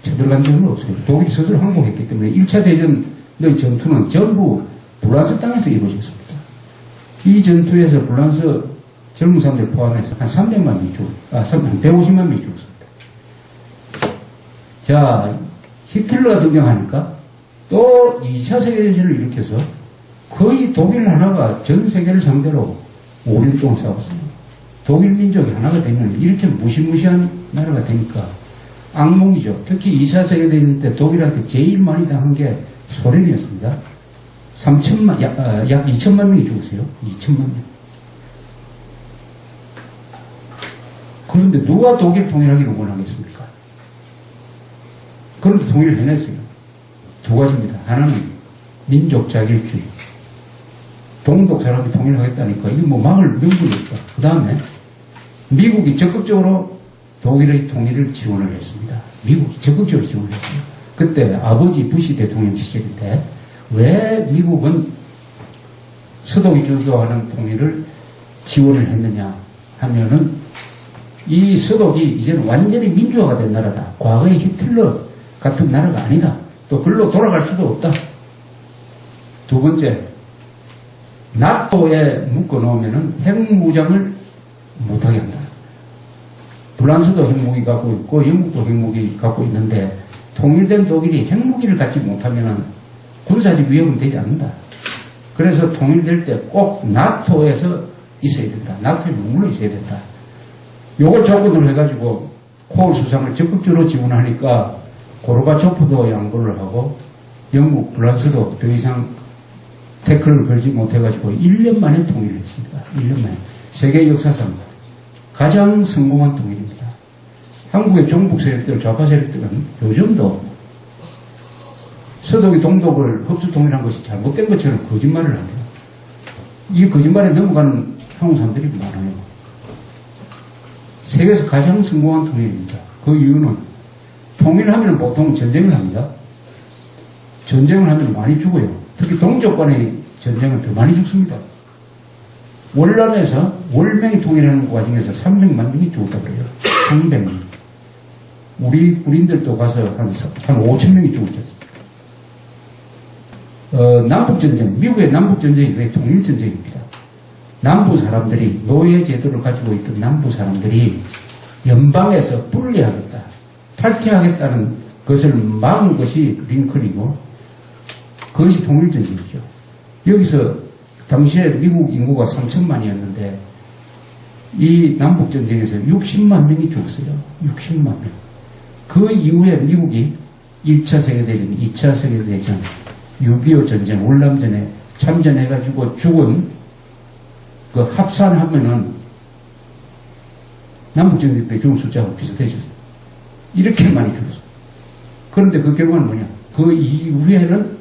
쳐들어간 적은 없어요. 독일이 스스로 항복했기 때문에 1차 대전의 전투는 전부 불란스 땅에서 이루어졌습니다. 이 전투에서 불란스 젊은 사람들 포함해서 한 300만 명이 한 150만 명이 죽었습니다. 자, 히틀러가 등장하니까 또 2차 세계대전을 일으켜서 거의 독일 하나가 전 세계를 상대로 5년 동안 싸웠어요. 독일 민족이 하나가 되면 이렇게 무시무시한 나라가 되니까 악몽이죠. 특히 2차 세계대전 때 독일한테 제일 많이 당한 게 소련이었습니다. 약 2천만 명이 죽었어요. 2천만 명. 그런데 누가 독일 통일하기를 원하겠습니까? 그런데 통일을 해냈어요. 두 가지입니다. 하나는 민족 자결주의. 동독 사람이 통일하겠다니까 이게 뭐 막을 명분이 없다. 그 다음에 미국이 적극적으로 독일의 통일을 지원을 했습니다. 미국이 적극적으로 지원을 했어요. 그때 아버지 부시 대통령 시절인데 왜 미국은 서독이 주도하는 통일을 지원을 했느냐 하면은 이 서독이 이제는 완전히 민주화가 된 나라다. 과거의 히틀러 같은 나라가 아니다. 또 글로 돌아갈 수도 없다. 두 번째, 나토에 묶어놓으면 핵무장을 못하게 한다. 불란스도 핵무기 갖고 있고 영국도 핵무기 갖고 있는데 통일된 독일이 핵무기를 갖지 못하면 군사적 위협은 되지 않는다. 그래서 통일될 때 꼭 나토에서 있어야 된다. 나토에 머물러 있어야 된다. 요걸 조건으로 해가지고 코올 수상을 적극적으로 지원하니까 고르바초프도 양보를 하고 영국, 불란스도 더 이상 태클을 걸지 못해가지고 1년 만에 통일을 했습니다. 1년 만에. 세계 역사상 가장 성공한 통일입니다. 한국의 종북 세력들, 좌파 세력들은 요즘도 서독이 동독을 흡수 통일한 것이 잘못된 것처럼 거짓말을 합니다. 이 거짓말에 넘어가는 한국 사람들이 많아요. 세계에서 가장 성공한 통일입니다. 그 이유는 통일하면 보통 전쟁을 합니다. 전쟁을 하면 많이 죽어요. 특히 동족 간의 전쟁은 더 많이 죽습니다. 월남에서 월명이 통일하는 과정에서 300만 명이 죽었다고 그래요. 300명. 우리 군인들도 가서 한 5천 명이 죽었지. 남북전쟁, 미국의 남북전쟁이 왜 통일전쟁입니다. 남부 사람들이, 노예제도를 가지고 있던 남부 사람들이 연방에서 분리하겠다, 탈퇴하겠다는 것을 막은 것이 링컨이고 그것이 통일전쟁이죠. 여기서 당시에 미국 인구가 3천만이었는데 이 남북전쟁에서 60만 명이 죽었어요. 60만 명. 그 이후에 미국이 1차 세계대전, 2차 세계대전, 6.25 전쟁, 월남전에 참전해가지고 죽은 그 합산하면은 남북전쟁 때 죽은 숫자하고 비슷해졌어요. 이렇게 많이 죽었어요. 그런데 그 결과는 뭐냐? 그 이후에는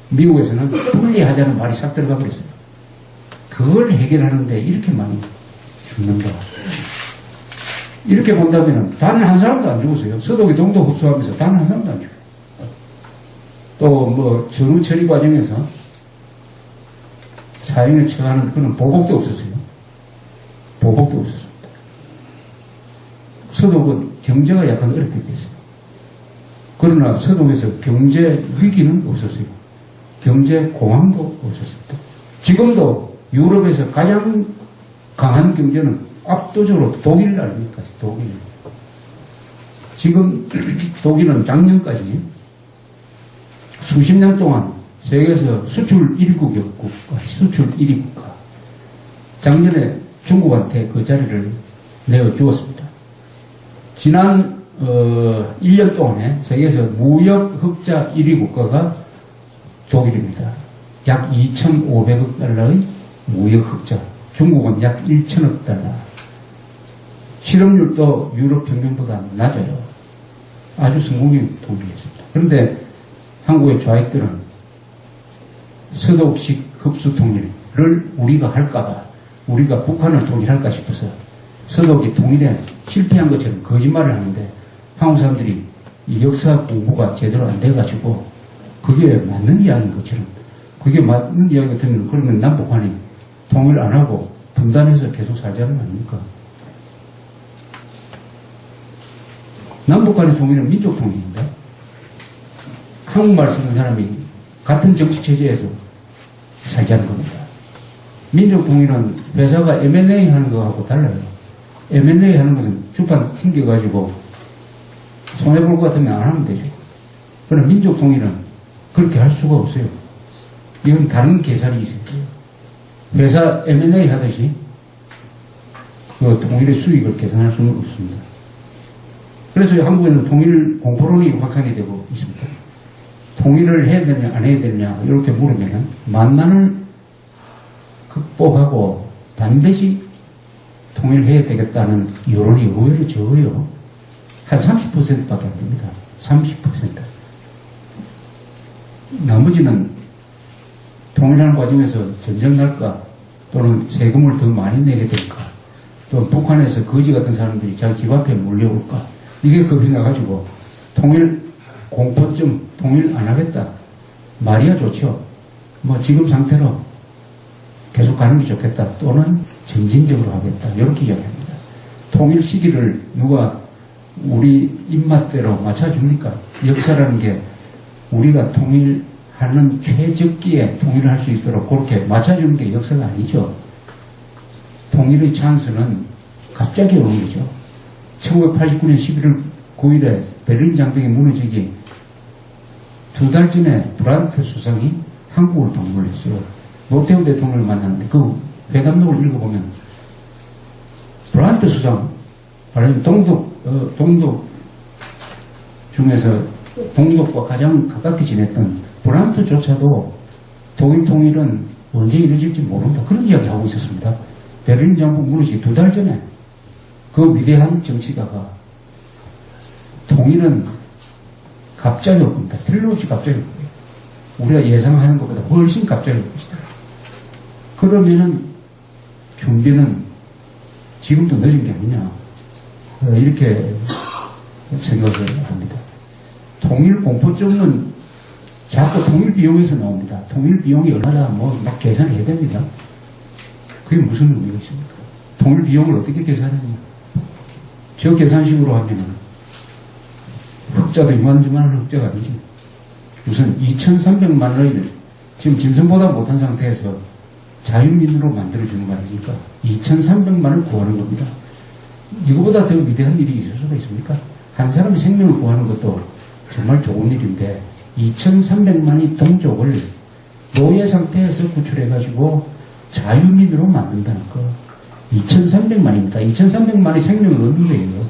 미국에서는 분리하자는 말이 싹 들어가 버렸어요. 그걸 해결하는데 이렇게 많이 죽는가. 이렇게 본다면 단 한 사람도 안 죽었어요. 서독이 동독 흡수하면서 단 한 사람도 안 죽어요. 또 뭐 전후 처리 과정에서 사형을 처하는 그런 보복도 없었어요. 보복도 없었습니다. 서독은 경제가 약간 어렵게 됐어요. 그러나 서독에서 경제 위기는 없었어요. 경제 공황도 없었습니다. 지금도 유럽에서 가장 강한 경제는 압도적으로 독일 아닙니까? 독일. 지금 독일은 작년까지 수십 년 동안 세계에서 수출 1위국이었고, 수출 1위 국가. 작년에 중국한테 그 자리를 내어주었습니다. 지난 1년 동안에 세계에서 무역 흑자 1위 국가가 독일입니다. 약 2,500억 달러의 무역 흑자. 중국은 약 1,000억 달러. 실업률도 유럽 평균보다 낮아요. 아주 성공적인 통일이었습니다. 그런데 한국의 좌익들은 서독식 흡수 통일을 우리가 할까봐 우리가 북한을 통일할까 싶어서 서독이 통일에 실패한 것처럼 거짓말을 하는데 한국 사람들이 이 역사 공부가 제대로 안 돼가지고 그게 맞는 이야기인 것처럼 그게 맞는 이야기 같으면 그러면 남북한이 통일 안 하고 분단해서 계속 살자는 거 아닙니까? 남북한의 통일은 민족 통일입니다. 한국말 쓰는 사람이 같은 정치 체제에서 살자는 겁니다. 민족 통일은 회사가 M&A 하는 거하고 달라요. M&A 하는 것은 주판 튕겨가지고 손해볼 것 같으면 안 하면 되죠. 그러나 민족 통일은 그렇게 할 수가 없어요. 이건 다른 계산이 있어요. 회사 M&A 하듯이 그 통일의 수익을 계산할 수는 없습니다. 그래서 한국에는 통일 공포론이 확산이 되고 있습니다. 통일을 해야 되냐 안 해야 되냐 이렇게 물으면 만난을 극복하고 반드시 통일해야 되겠다는 여론이 의외로 적어요. 한 30%밖에 안 됩니다. 30%. 나머지는 통일하는 과정에서 전쟁 날까 또는 세금을 더 많이 내게 될까 또 북한에서 거지 같은 사람들이 자기 집 앞에 몰려올까 이게 겁이 나가지고 통일 공포증 통일 안 하겠다. 말이야 좋죠. 뭐 지금 상태로 계속 가는 게 좋겠다. 또는 점진적으로 하겠다. 이렇게 이야기합니다. 통일 시기를 누가 우리 입맛대로 맞춰줍니까? 역사라는 게 우리가 통일하는 최적기에 통일을 할 수 있도록 그렇게 맞춰주는 게 역사가 아니죠. 통일의 찬스는 갑자기 오는 거죠. 1989년 11월 9일에 베를린 장벽이 무너지기 2달 전에 브란트 수상이 한국을 방문했어요. 노태우 대통령을 만났는데 그 회담록을 읽어보면 브란트 수상, 말하자면 동독 중에서 동독과 가장 가깝게 지냈던 브란트조차도 독일 통일은 언제 이루어질지 모른다. 그런 이야기 하고 있었습니다. 베를린 장벽 무너지기 2달 전에 그 위대한 정치가가 통일은 갑자기 올 겁니다. 틀림없이 갑자기 올 거예요. 우리가 예상하는 것보다 훨씬 갑자기 올 것이다. 그러면은 준비는 지금도 늦은 게 아니냐 이렇게 생각을 합니다. 통일 공포증은 자꾸 통일 비용에서 나옵니다. 통일 비용이 얼마나 막 계산을 해야 됩니다. 그게 무슨 의미가 있습니까? 통일 비용을 어떻게 계산하냐? 저 계산식으로 하면은 흑자도 이만저만한 흑자가 아니지. 우선 2,300만 원을 지금 짐승보다 못한 상태에서 자유민으로 만들어주는 거 아닙니까? 2,300만 원을 구하는 겁니다. 이거보다 더 위대한 일이 있을 수가 있습니까? 한 사람의 생명을 구하는 것도 정말 좋은 일인데 2,300만의 동족을 노예 상태에서 구출해가지고 자유민으로 만든다는 거. 2,300만입니다. 2,300만의 생명을 얻는 거예요.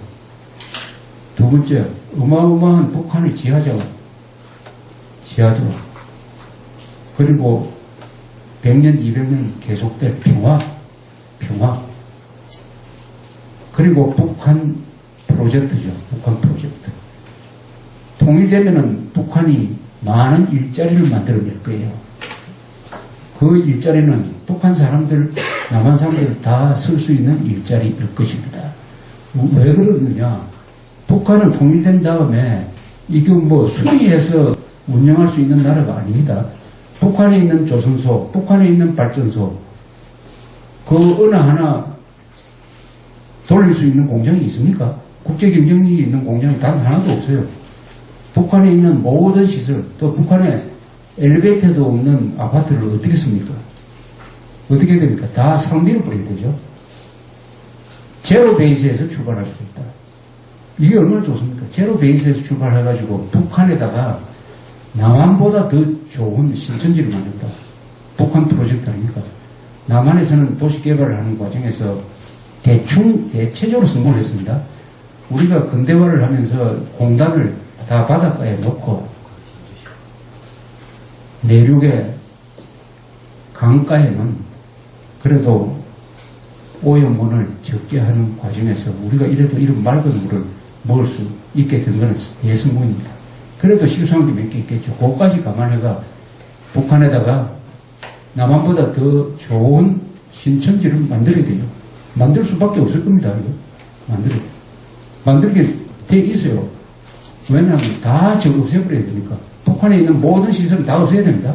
두 번째, 어마어마한 북한의 지하자원. 그리고 100년, 200년 계속될 평화. 그리고 북한 프로젝트죠. 북한 프로젝트. 통일되면은 북한이 많은 일자리를 만들어낼 거예요. 그 일자리는 북한 사람들, 남한 사람들 다 쓸 수 있는 일자리일 것입니다. 왜 그러느냐? 북한은 통일된 다음에 이게 뭐 수리해서 운영할 수 있는 나라가 아닙니다. 북한에 있는 조선소, 북한에 있는 발전소, 그 어느 하나 돌릴 수 있는 공장이 있습니까? 국제 경쟁력이 있는 공장이 단 하나도 없어요. 북한에 있는 모든 시설, 또 북한에 엘리베이터도 없는 아파트를 어떻게 씁니까? 어떻게 됩니까? 다 상비로 뿌리게 되죠. 제로 베이스에서 출발할 수 있다. 이게 얼마나 좋습니까? 제로 베이스에서 출발해가지고 북한에다가 남한보다 더 좋은 신천지를 만든다. 북한 프로젝트 아닙니까? 남한에서는 도시 개발을 하는 과정에서 대체적으로 성공했습니다. 우리가 근대화를 하면서 공단을 다 바닷가에 놓고 내륙의 강가에는 그래도 오염물을 적게 하는 과정에서 우리가 이래도 이런 맑은 물을 먹을 수 있게 된 것은 대성공입니다. 그래도 실수한 게 몇 개 있겠죠. 그것까지 감안해가 북한에다가 남한보다 더 좋은 신천지를 만들어야 돼요. 만들 수밖에 없을 겁니다. 이거. 만들게 돼 있어요. 왜냐하면 다 저거 없애버려야 되니까. 북한에 있는 모든 시설은 다 없애야 됩니다.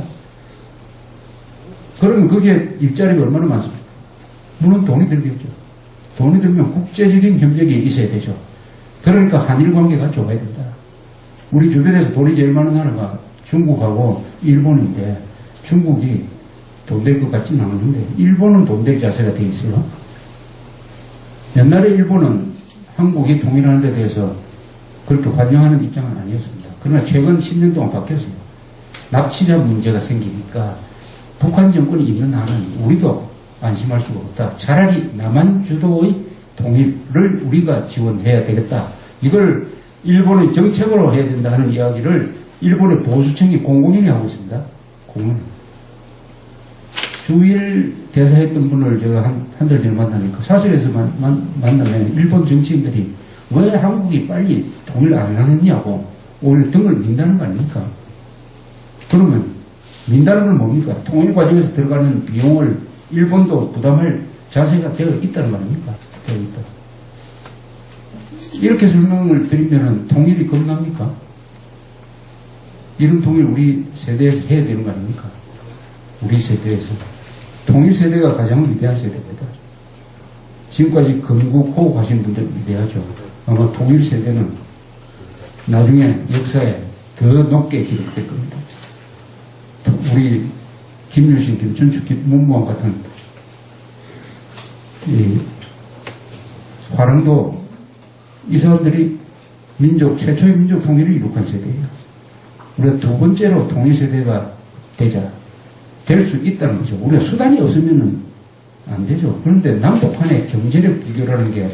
그러면 거기에 일자리가 얼마나 많습니까? 물론 돈이 들겠죠. 돈이 들면 국제적인 협력이 있어야 되죠. 그러니까 한일 관계가 좋아야 된다. 우리 주변에서 돈이 제일 많은 나라가 중국하고 일본인데 중국이 돈 될 것 같지는 않은데 일본은 돈 될 자세가 돼 있어요. 옛날에 일본은 한국이 통일하는 데 대해서 그렇게 환영하는 입장은 아니었습니다. 그러나 최근 10년 동안 바뀌었어요. 납치자 문제가 생기니까 북한 정권이 있는 한은 우리도 안심할 수가 없다. 차라리 남한 주도의 통일을 우리가 지원해야 되겠다. 이걸 일본의 정책으로 해야 된다는 이야기를 일본의 보수청이 공공연히 하고 있습니다. 공공연히. 주일 대사했던 분을 제가 한 달 전에 만나니까 사설에서 만나면 일본 정치인들이 왜 한국이 빨리 통일 안 하느냐고 오늘 등을 민다는 거 아닙니까? 그러면 민다는 건 뭡니까? 통일 과정에서 들어가는 비용을 일본도 부담할 자세가 되어 있다는 거 아닙니까? 되어 있다. 이렇게 설명을 드리면 통일이 겁납니까? 이런 통일 우리 세대에서 해야 되는 거 아닙니까? 우리 세대에서. 통일 세대가 가장 위대한 세대입니다. 지금까지 건국 호우 가신 분들 위대하죠. 아마 통일 세대는 나중에 역사에 더 높게 기록될 겁니다. 우리 김유신, 김춘축, 문무왕 같은 이 화랑도 이 사람들이 최초의 민족 통일을 이룩한 세대예요. 우리가 두 번째로 통일 세대가 될 수 있다는 거죠. 우리가 수단이 없으면 안 되죠. 그런데 남북한의 경제력 비교라는 게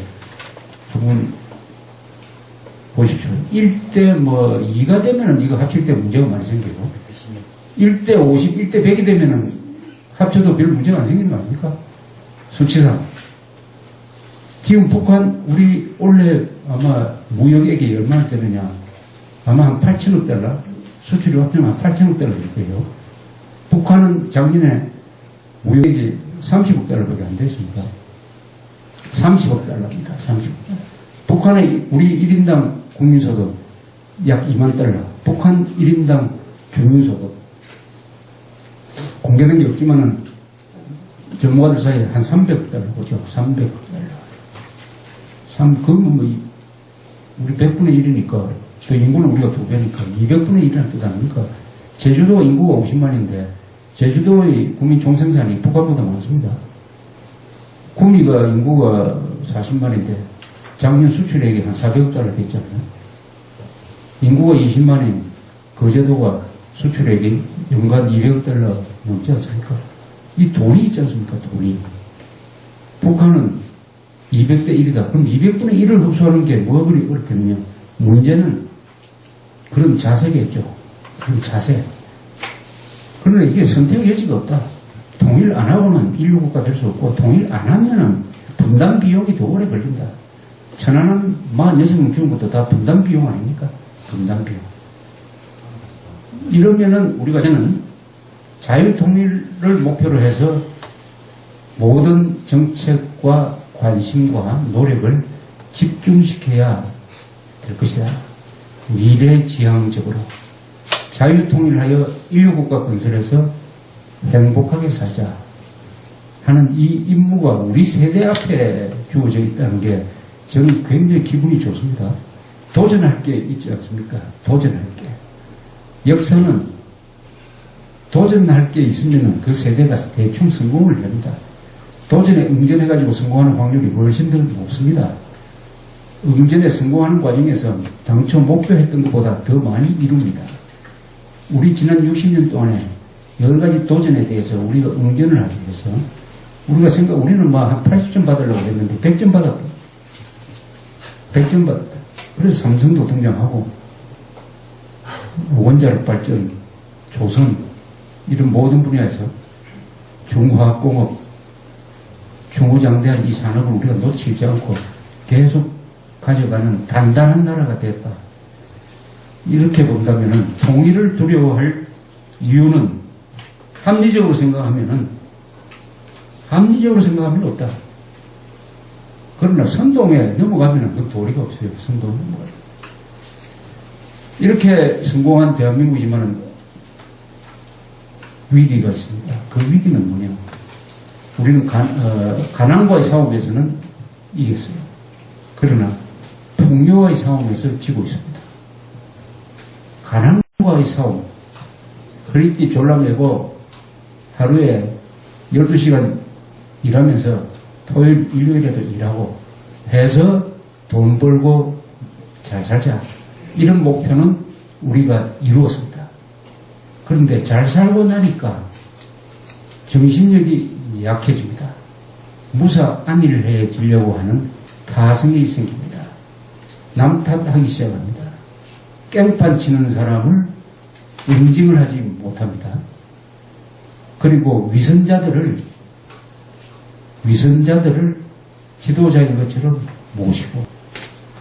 한번 보십시오. 1대 2가 되면은 이거 합칠 때 문제가 많이 생기고 1대 50, 1대 100이 되면은 합쳐도 별 문제가 안 생기는 거 아닙니까? 수치상. 지금 북한 우리 원래 아마 무역액이 얼마나 되느냐 아마 한 8천억 달러 수출이 합치면 한 8천억 달러 될 거예요. 북한은 작년에 무역액이 30억 달러밖에 안 됐습니다. 30억 달러입니다. 30억 달러. 북한의 우리 1인당 국민소득 약 2만 달러. 북한 1인당 주민소득. 공개된 게 없지만은 전문가들 사이에 한 300억 달러 보죠. 300억 달러. 그건 우리 100분의 1이니까 또 인구는 우리가 2배니까 200분의 1이라는 뜻 아닙니까? 제주도 인구가 50만인데 제주도의 국민 총생산이 북한보다 많습니다. 구미가 인구가 40만인데 작년 수출액이 한 400억 달러 됐잖아요. 인구가 20만인 거제도가 수출액이 연간 200억 달러 넘지 않습니까? 이 돈이 있지 않습니까? 돈이. 북한은 200대 1이다. 그럼 200분의 1을 흡수하는 게 뭐가 그리 어렵겠느냐? 문제는 그런 자세겠죠. 그런 자세. 그러나 이게 선택 여지가 없다. 통일 안 하고는 인류국가 될 수 없고 통일 안 하면은 분담 비용이 더 오래 걸린다. 천안함 46명 죽은 것도 다 분담 비용 아닙니까? 분담 비용. 이러면은 우리가 저는 자유통일을 목표로 해서 모든 정책과 관심과 노력을 집중시켜야 될 것이다. 미래지향적으로 자유통일하여 인류국가 건설해서 행복하게 살자 하는 이 임무가 우리 세대 앞에 주어져 있다는 게 저는 굉장히 기분이 좋습니다. 도전할 게 있지 않습니까? 도전할 게. 역사는 도전할 게 있으면 그 세대가 대충 성공을 합니다. 도전에 응전해가지고 성공하는 확률이 훨씬 더 높습니다. 응전에 성공하는 과정에서 당초 목표했던 것보다 더 많이 이룹니다. 우리 지난 60년 동안에 여러 가지 도전에 대해서 우리가 응전을 하기 위해서 우리는 한 80점 받으려고 했는데 100점 받았다. 100점 받았다. 그래서 삼성도 등장하고 원자력 발전, 조선 이런 모든 분야에서 중화학공업, 중후장대한 이 산업을 우리가 놓치지 않고 계속 가져가는 단단한 나라가 됐다. 이렇게 본다면 통일을 두려워할 이유는 합리적으로 생각하면 없다. 그러나 선동에 넘어가면 그 도리가 없어요. 선동에 넘어가요. 이렇게 성공한 대한민국이지만 위기가 있습니다. 그 위기는 뭐냐? 우리는 가난과의 싸움에서는 이겼어요. 그러나 풍요와의 싸움에서 지고 있습니다. 가난과의 싸움, 허리띠 졸라매고 하루에 12시간 일하면서 토요일, 일요일에도 일하고 해서 돈 벌고 잘 살자. 이런 목표는 우리가 이루었습니다. 그런데 잘 살고 나니까 정신력이 약해집니다. 무사안일해지려고 하는 타성이 생깁니다. 남 탓하기 시작합니다. 깽판 치는 사람을 응징을 하지 못합니다. 그리고 위선자들을 지도자인 것처럼 모시고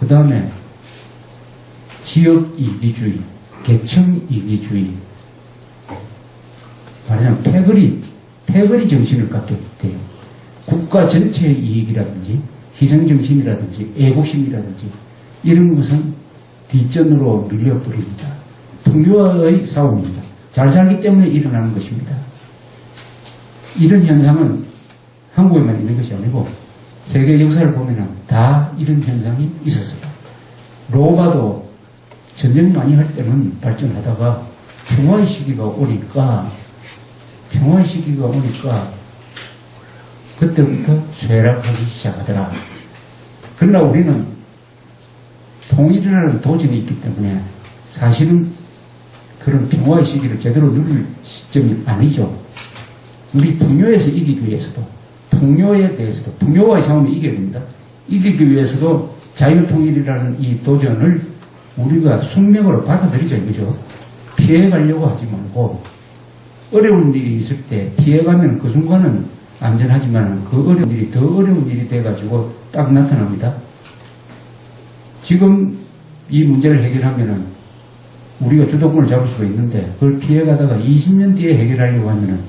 그 다음에 지역이기주의, 계층이기주의 말하자면 패거리 정신을 갖게 돼요. 국가 전체의 이익이라든지 희생정신이라든지 애국심이라든지 이런 것은 뒷전으로 밀려버립니다. 풍요의 싸움입니다. 잘 살기 때문에 일어나는 것입니다. 이런 현상은 한국에만 있는 것이 아니고 세계 역사를 보면 다 이런 현상이 있었어요. 로마도 전쟁 많이 할 때는 발전하다가 평화의 시기가 오니까 그때부터 쇠락하기 시작하더라. 그러나 우리는 통일이라는 도전이 있기 때문에 사실은 그런 평화의 시기를 제대로 누릴 시점이 아니죠. 우리 풍요에서 이기기 위해서도 풍요와의 싸움에 이겨야 됩니다. 이기기 위해서도 자유통일이라는 이 도전을 우리가 숙명으로 받아들이자 이거죠. 피해가려고 하지 말고 어려운 일이 있을 때 피해가면 그 순간은 안전하지만 그 어려운 일이 더 어려운 일이 돼가지고 딱 나타납니다. 지금 이 문제를 해결하면은 우리가 주도권을 잡을 수가 있는데 그걸 피해가다가 20년 뒤에 해결하려고 하면은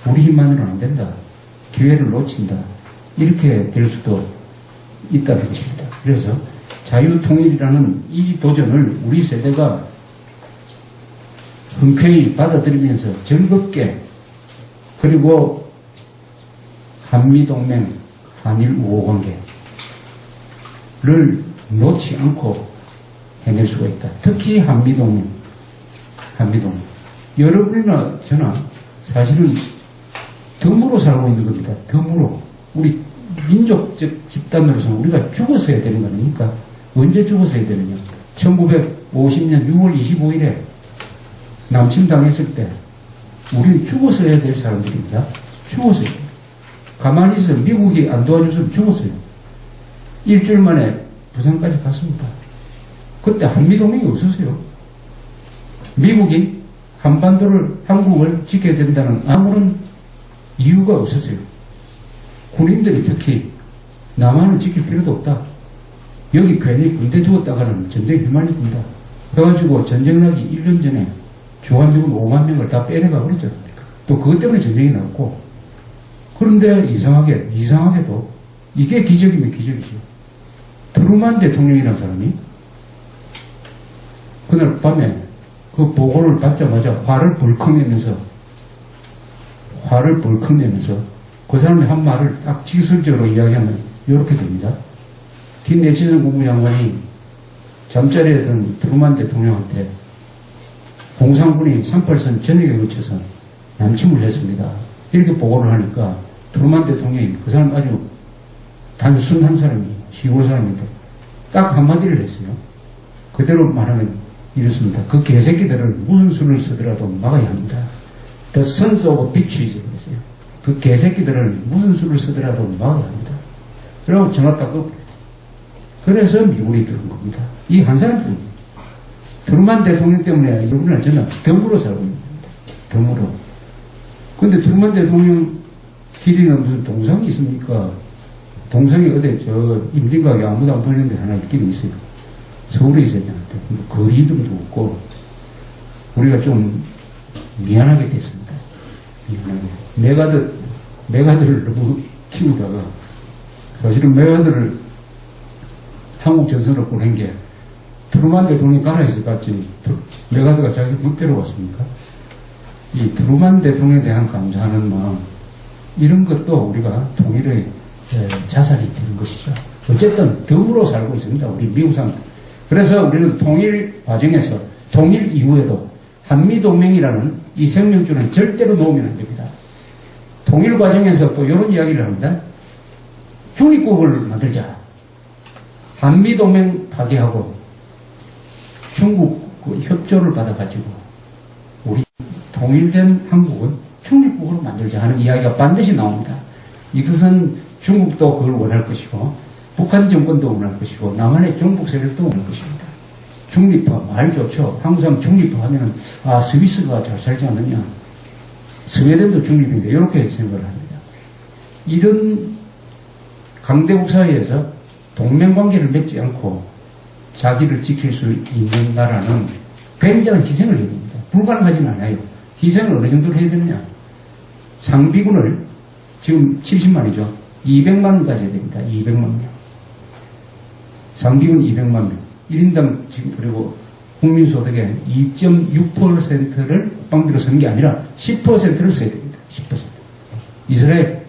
우리 힘만으로는 안 된다. 기회를 놓친다. 이렇게 될 수도 있다는 것입니다. 그래서 자유통일이라는 이 도전을 우리 세대가 흔쾌히 받아들이면서 즐겁게 그리고 한미동맹, 한일 우호관계를 놓지 않고 해낼 수가 있다. 특히 한미동맹. 여러분이나 저나 사실은 덤으로 살고 있는 겁니다. 덤으로. 우리 민족적 집단으로서는 우리가 죽었어야 되는 거 아닙니까? 언제 죽었어야 되느냐? 1950년 6월 25일에 남침당했을 때 우리는 죽었어야 될 사람들입니다. 죽었어요. 가만히 있어서 미국이 안 도와줘서 죽었어요. 일주일 만에 부산까지 갔습니다. 그때 한미동맹이 없었어요. 미국이 한국을 지켜야 된다는 아무런 이유가 없었어요. 군인들이 특히 남한은 지킬 필요도 없다. 여기 괜히 군대 두었다가는 전쟁에 휘말릴 겁니다. 그래가지고 전쟁 나기 1년 전에 주한미군 5만 명을 다 빼내가 버렸지 않습니까? 또 그것 때문에 전쟁이 났고, 그런데 이상하게도 이게 기적이면 기적이죠. 트루만 대통령이라는 사람이 그날 밤에 그 보고를 받자마자 화를 벌컥 내면서 그 사람이 한 말을 딱 직설적으로 이야기하면 이렇게 됩니다. 긴 내치선 국무장관이 잠자리에 든 트루만 대통령한테 공산군이 38선 전역에 걸쳐서 남침을 했습니다. 이렇게 보고를 하니까 트루만 대통령이 그 사람 아주 단순한 사람이 시골 사람인데 딱 한마디를 했어요. 그대로 말하면 이렇습니다. 그 개새끼들은 무슨 수를 쓰더라도 막아야 합니다. The sons of bitches 그랬어요. 그 개새끼들은 무슨 수를 쓰더라도 막아야 합니다. 그러고 전화 딱 끊고 그래서 미군이 들은 겁니다. 이 한 사람뿐. 트루만 대통령 때문에 여러분은 저는 덤으로 살고 있는 겁니다. 덤으로. 근데 트루만 대통령 길이는 무슨 동상이 있습니까? 동상이 어디 저 임진각에 아무도 안 보이는 데 하나 있긴 있어요. 서울에 있어야 되는데 거리 이름도 없고 우리가 좀 미안하게 됐습니다. 미안하게. 메가드를 너무 키우다가 사실은 메가드를 한국 전선으로 보낸 게 트루만 대통령이 가나에서 갔지 메가드가 자기 묵대로 왔습니까? 이 트루만 대통령에 대한 감사하는 마음 이런 것도 우리가 통일의 자산이 되는 것이죠. 어쨌든 덤으로 살고 있습니다. 우리 미국 사람. 그래서 우리는 통일 과정에서 통일 이후에도 한미동맹이라는 이 생명줄은 절대로 놓으면 안 됩니다. 통일 과정에서 또 이런 이야기를 합니다. 중립국을 만들자. 한미동맹 파괴하고 중국 그 협조를 받아가지고 우리 통일된 한국은 중립국으로 만들자 하는 이야기가 반드시 나옵니다. 이것은 중국도 그걸 원할 것이고 북한 정권도 원할 것이고 남한의 종북 세력도 원할 것입니다. 중립화 말 좋죠. 항상 중립화 하면 스위스가 잘 살지 않느냐. 스웨덴도 중립인데 이렇게 생각을 합니다. 이런 강대국 사이에서 동맹관계를 맺지 않고 자기를 지킬 수 있는 나라는 굉장한 희생을 해야 됩니다. 불가능하지는 않아요. 희생을 어느 정도로 해야 되느냐. 상비군을 지금 70만이죠. 200만 원까지 해야 됩니다. 200만 명. 상비군 200만 명. 1인당 지금 그리고 국민소득의 2.6%를 빵비로 쓰는 게 아니라 10%를 써야 됩니다. 10%.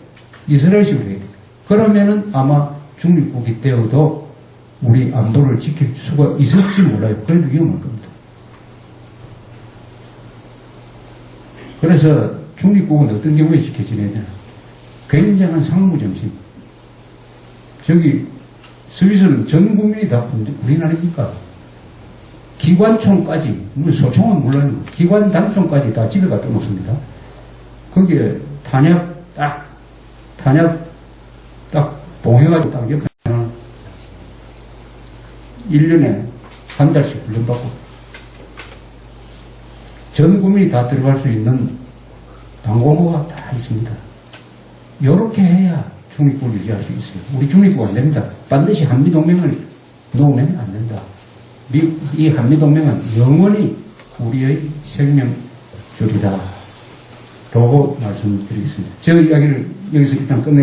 이스라엘식으로 해야 됩니다. 그러면은 아마 중립국이 되어도 우리 안보를 지킬 수가 있을지 몰라요. 그래도 위험할 겁니다. 그래서 중립국은 어떤 경우에 지켜지느냐. 굉장한 상무정신. 저기 스위스는 전 국민이 다 군인 아닙니까? 기관총까지, 소총은 물론 기관 단총까지 다 집에 갖다 놓습니다. 거기에 탄약 딱 봉해가지고 딱 옆에 1년에 한 달씩 훈련받고 전 국민이 다 들어갈 수 있는 방공호가 다 있습니다. 이렇게 해야 중립국을 유지할 수 있어요. 우리 중립국 안 됩니다. 반드시 한미동맹을 놓으면 안 된다. 이 한미동맹은 영원히 우리의 생명줄이다. 라고 말씀드리겠습니다. 저 이야기를 여기서 일단 끝내